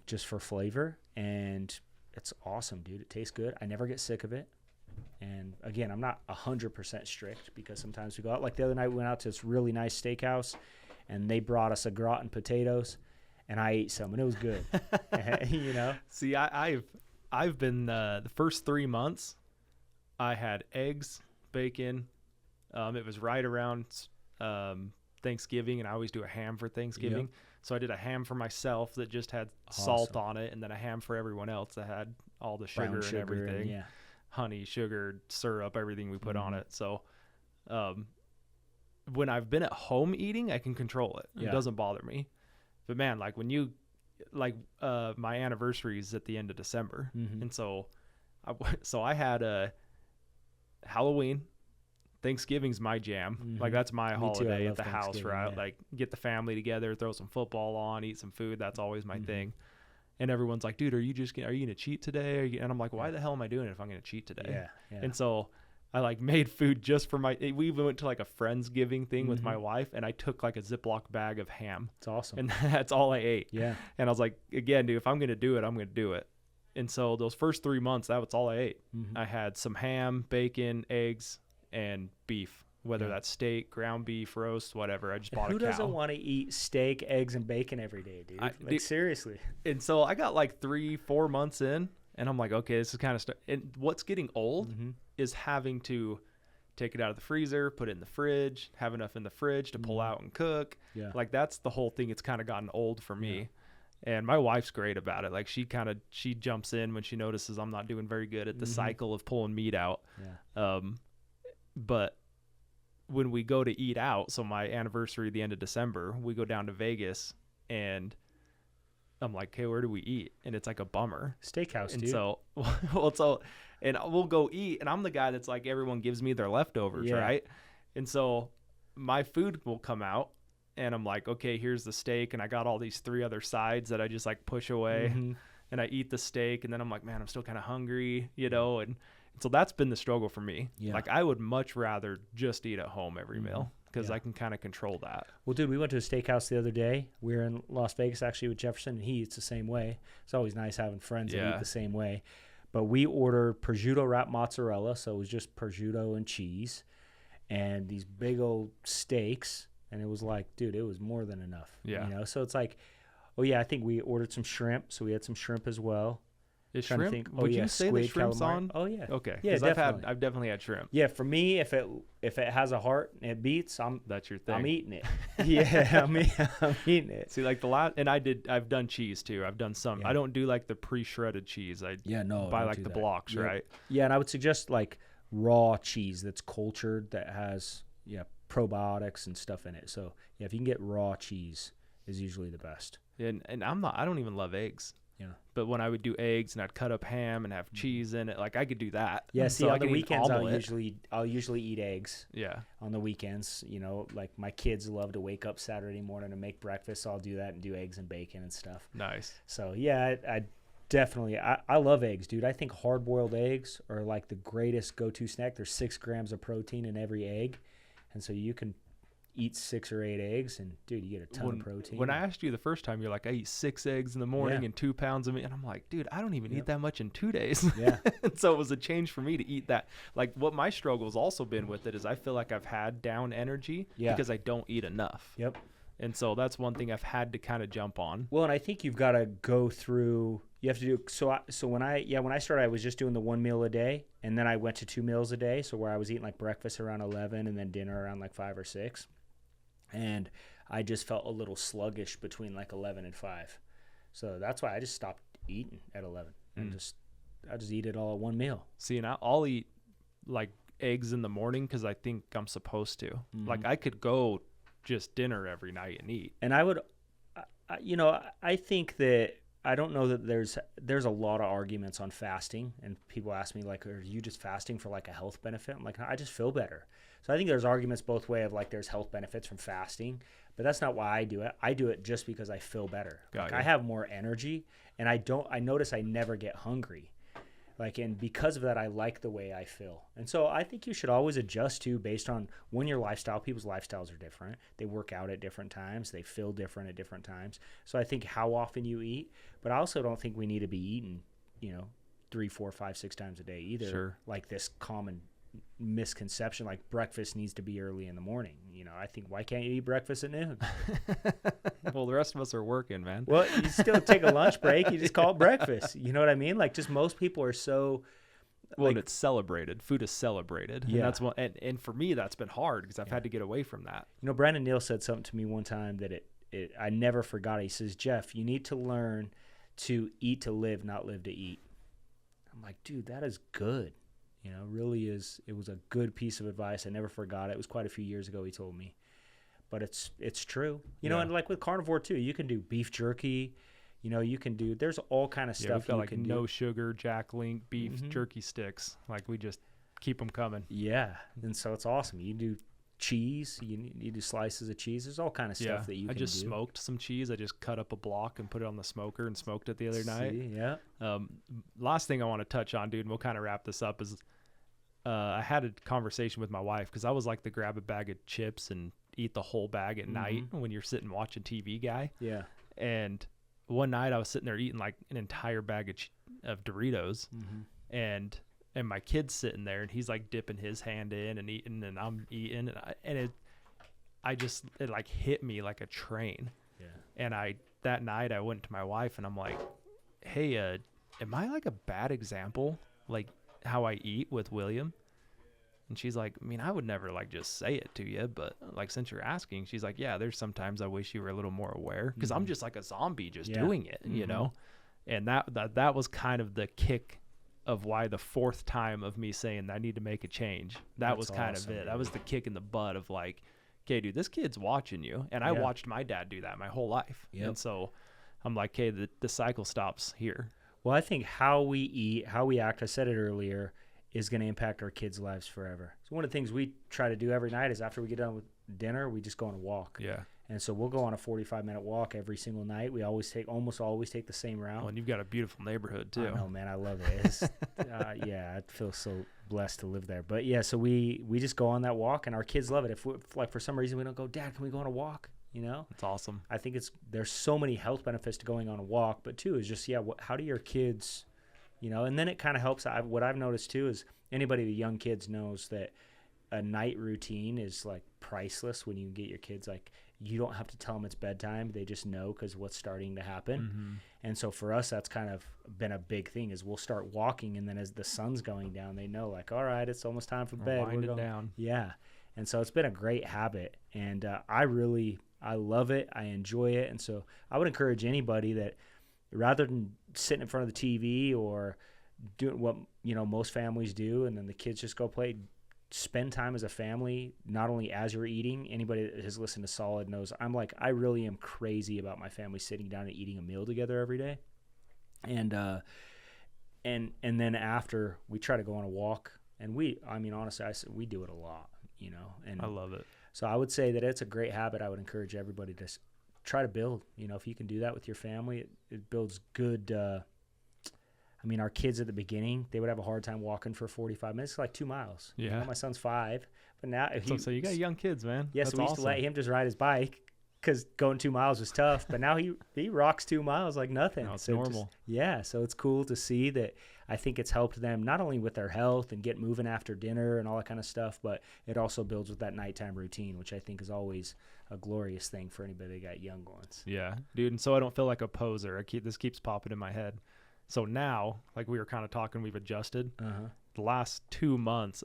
just for flavor. And it's awesome, dude. It tastes good. I never get sick of it. And again, I'm not 100% strict because sometimes we go out. Like the other night, we went out to this really nice steakhouse, and they brought us a gratin potatoes, and I ate some, and it was good. See, I've been the first 3 months, I had eggs, bacon. It was right around Thanksgiving, and I always do a ham for Thanksgiving. Yep. So I did a ham for myself that just had salt on it, and then a ham for everyone else that had all the sugar and everything. And, honey, sugar, syrup, everything we put on it. So when I've been at home eating, I can control it. It doesn't bother me. But man, like when you my anniversary is at the end of December. And so I had a Halloween. Thanksgiving's my jam. Like that's my holiday at the house, right? Like get the family together, throw some football on, eat some food. That's always my thing. And everyone's like, dude, are you going to cheat today? And I'm like, why the hell am I doing it if I'm going to cheat today? And so I like made food just for we even went to like a Friendsgiving thing with my wife, and I took like a Ziploc bag of ham. It's awesome. And that's all I ate. Yeah. And I was like, again, dude, if I'm going to do it, I'm going to do it. And so those first 3 months, that was all I ate. I had some ham, bacon, eggs, and beef. whether that's steak, ground beef, roast, whatever. I just bought a cow. Who doesn't want to eat steak, eggs, and bacon every day, dude? Seriously. And so I got like 3-4 months in, and I'm like, okay, this is kind of stuff. And what's getting old is having to take it out of the freezer, put it in the fridge, have enough in the fridge to pull out and cook. Yeah. Like that's the whole thing. It's kind of gotten old for me. Yeah. And my wife's great about it. Like she jumps in when she notices I'm not doing very good at the cycle of pulling meat out. Yeah. But when we go to eat out, so my anniversary, the end of December, we go down to Vegas, and I'm like, hey, where do we eat? And it's like a bummer. Steakhouse, and dude. And we'll go eat, and I'm the guy that's like, everyone gives me their leftovers, right? And so my food will come out, and I'm like, okay, here's the steak, and I got all these 3 other sides that I just like push away, and I eat the steak, and then I'm like, man, I'm still kind of hungry, and so that's been the struggle for me. Yeah. Like I would much rather just eat at home every meal, because I can kind of control that. Well, dude, we went to a steakhouse the other day. We were in Las Vegas actually with Jefferson, and he eats the same way. It's always nice having friends that eat the same way. But we ordered prosciutto wrapped mozzarella, so it was just prosciutto and cheese, and these big old steaks, and it was like, dude, it was more than enough. Yeah. So it's like, oh yeah, I think we ordered some shrimp, so we had some shrimp as well. Is shrimp? Would you say the shrimp's calamari on? Oh yeah. Okay. Yeah, definitely. I've definitely had shrimp. Yeah, for me, if it has a heart and it beats, that's your thing. I'm eating it. Yeah, I'm eating it. See, like I've done cheese too. I've done some. I don't do like the pre-shredded cheese. I buy like the blocks, right? Yeah, and I would suggest like raw cheese that's cultured, that has probiotics and stuff in it. So yeah, if you can get raw cheese, is usually the best. And I don't even love eggs. Yeah. But when I would do eggs and I'd cut up ham and have cheese in it, like I could do that. Yeah. See, on the weekends I'll usually eat eggs. Yeah. On the weekends, like my kids love to wake up Saturday morning and make breakfast, so I'll do that and do eggs and bacon and stuff. Nice. So yeah, I definitely I love eggs, dude. I think hard-boiled eggs are like the greatest go-to snack. There's 6 grams of protein in every egg, and so you can eat 6 or 8 eggs, and dude, you get a ton of protein. When I asked you the first time, you're like, I eat 6 eggs in the morning and 2 pounds of meat, and I'm like, dude, I don't even eat that much in 2 days. Yeah. And so it was a change for me to eat that. Like what my struggle's also been with it is I feel like I've had down energy because I don't eat enough. Yep. And so that's one thing I've had to kind of jump on. Well, and I think you've got to go through. You have to do so. When I started, I was just doing the 1 meal a day, and then I went to 2 meals a day. So where I was eating like breakfast around 11, and then dinner around like 5 or 6. And I just felt a little sluggish between like 11 and 5. So that's why I just stopped eating at 11 and I just eat it all at 1 meal. See, and I'll eat like eggs in the morning because I think I'm supposed to. Like I could go just dinner every night and eat. And I would, I think that, I don't know that there's a lot of arguments on fasting, and people ask me like, are you just fasting for like a health benefit? I'm like, I just feel better. So I think there's arguments both ways of like there's health benefits from fasting, but that's not why I do it. I do it just because I feel better. Like I have more energy, and I notice I never get hungry. And because of that, I like the way I feel. And so I think you should always adjust to based on when your lifestyle, people's lifestyles are different. They work out at different times. They feel different at different times. So I think how often you eat, but I also don't think we need to be eating, 3, 4, 5, 6 times a day either. Sure. Like this common misconception, like breakfast needs to be early in the morning. I think, why can't you eat breakfast at noon? Well, the rest of us are working, man. Well, you still take a lunch break. You just call it breakfast. You know what I mean? Like, just most people are so. Well, and it's celebrated. Food is celebrated. Yeah. And that's one. And for me, that's been hard because I've had to get away from that. Brandon Neal said something to me one time that I never forgot. He says, Jeff, you need to learn to eat to live, not live to eat. I'm like, dude, that is good. Really is. It was a good piece of advice. I never forgot it. It was quite a few years ago he told me. But it's true. And like with carnivore too, you can do beef jerky. You can do, there's all kind of stuff we've got no sugar, Jack Link, beef jerky sticks. Like we just keep them coming. Yeah. And so it's awesome. You do cheese, you do slices of cheese. There's all kind of stuff that you can do. I just smoked some cheese. I just cut up a block and put it on the smoker and smoked it the other night. Yeah. Last thing I want to touch on, dude, and we'll kind of wrap this up, is I had a conversation with my wife because I was like the grab a bag of chips and eat the whole bag at night when you're sitting watching TV guy. Yeah. And one night I was sitting there eating like an entire bag of Doritos, and and my kid's sitting there and he's like dipping his hand in and eating and I'm eating and it like hit me like a train. Yeah. And that night I went to my wife and I'm like, hey, am I like a bad example? Like how I eat with William? And she's like, I mean, I would never like just say it to you, but like, since you're asking, she's like, yeah, there's sometimes I wish you were a little more aware because I'm just like a zombie just doing it, you know? And that was kind of the kick of why the fourth time of me saying I need to make a change. That was kind of it. Dude. That was the kick in the butt of like, okay, dude, this kid's watching you. And I watched my dad do that my whole life. Yep. And so I'm like, okay, the cycle stops here. Well, I think how we eat, how we act, I said it earlier, is going to impact our kids' lives forever. So one of the things we try to do every night is after we get done with dinner, we just go on a walk. Yeah. And so we'll go on a 45-minute walk every single night. We almost always take the same route. Oh, and you've got a beautiful neighborhood too. I know, man. I love it. It's, yeah, I feel so blessed to live there. But yeah, so we just go on that walk, and our kids love it. If like for some reason we don't go, Dad, can we go on a walk? You know, it's awesome. I think there's so many health benefits to going on a walk, but too is just how do your kids, you know? And then it kind of helps. What I've noticed too is anybody with young kids knows that a night routine is like priceless. When you get your kids, like, you don't have to tell them it's bedtime. They just know because what's starting to happen. Mm-hmm. And so for us, that's kind of been a big thing is we'll start walking. And then as the sun's going down, they know like, all right, it's almost time for bed. Wind it down. Yeah. And so it's been a great habit. And I love it. I enjoy it. And so I would encourage anybody that rather than sitting in front of the TV or doing what, you know, most families do, and then the kids just go play, spend time as a family, not only as you're eating. Anybody that has listened to Solid knows I really am crazy about my family sitting down and eating a meal together every day. And then after we try to go on a walk, and honestly, we do it a lot, you know, and I love it. So I would say that it's a great habit. I would encourage everybody to try to build, you know, if you can do that with your family, it builds good, our kids at the beginning, they would have a hard time walking for 45 minutes, like 2 miles. Yeah. You know, my son's 5, but now so you got young kids, man. Yeah, so we used to let him just ride his bike because going 2 miles was tough. But now he rocks 2 miles like nothing. No, it's normal. So it's cool to see that. I think it's helped them not only with their health and get moving after dinner and all that kind of stuff, but it also builds with that nighttime routine, which I think is always a glorious thing for anybody that got young ones. Yeah, dude. And so I don't feel like a poser. This keeps popping in my head. So now, like we were kind of talking, we've adjusted. The last 2 months,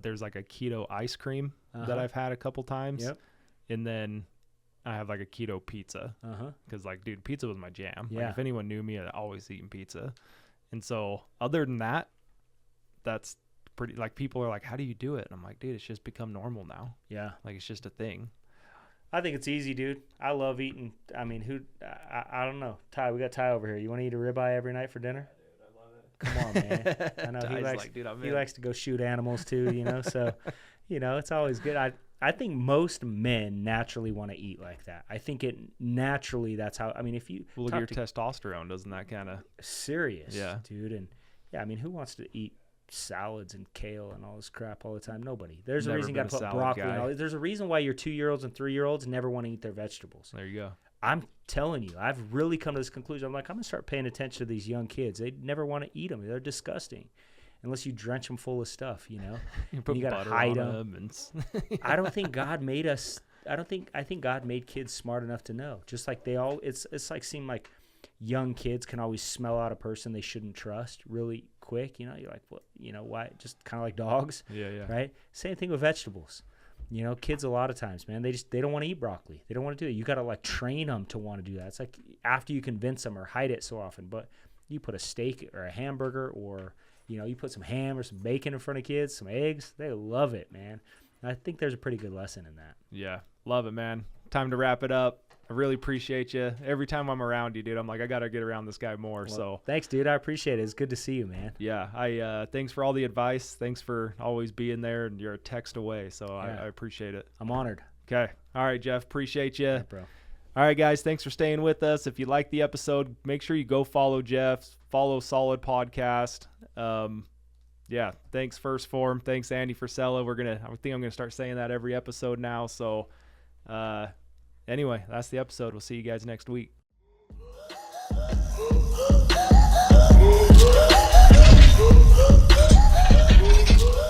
there's like a keto ice cream that I've had a couple times. Yep. And then I have like a keto pizza. Because like, dude, pizza was my jam. Yeah. Like if anyone knew me, I'd always eaten pizza. And so other than that, that's pretty, like, people are like, how do you do it? And I'm like, dude, it's just become normal now. Yeah. Like, it's just a thing. I think it's easy, dude. I love eating. I mean, I don't know. Ty, we got Ty over here. You want to eat a ribeye every night for dinner? Yeah, dude, I love it. Come on, man. I know he likes to go shoot animals too, you know, so, you know, it's always good. I think most men naturally want to eat like that. I think that's how, if you look at your testosterone, doesn't that kind of serious, yeah, dude. And yeah, who wants to eat salads and kale and all this crap all the time? Nobody. There's a reason you got to put broccoli and all. There's a reason why your 2-year-olds and 3-year-olds never want to eat their vegetables. There you go. I'm telling you, I've really come to this conclusion. I'm like, I'm going to start paying attention to these young kids. They never want to eat them. They're disgusting. Unless you drench them full of stuff, you know. You got to hide them. I don't think God made us. I think God made kids smart enough to know. Just like it's like seem like young kids can always smell out a person they shouldn't trust really quick. You know, you're like, well, you know, why? Just kind of like dogs. Yeah. Right. Same thing with vegetables. You know, kids a lot of times, man, they don't want to eat broccoli. They don't want to do it. You got to like train them to want to do that. It's like after you convince them or hide it so often. But you put a steak or a hamburger or, you know, you put some ham or some bacon in front of kids, some eggs, they love it, man. And I think there's a pretty good lesson in that. Yeah, love it, man. Time to wrap it up. I really appreciate you. Every time I'm around you, dude, I'm like, I got to get around this guy more. Well, so thanks, dude. I appreciate it. It's good to see you, man. Yeah. Thanks for all the advice. Thanks for always being there, and you're a text away. So yeah. I appreciate it. I'm honored. Okay. All right, Jeff. Appreciate you. Yeah, bro. All right, guys. Thanks for staying with us. If you like the episode, make sure you go follow Jeff, follow Solid Podcast. Yeah. Thanks First Form. Thanks Andy Frisella. I think I'm going to start saying that every episode now. So, anyway, that's the episode. We'll see you guys next week.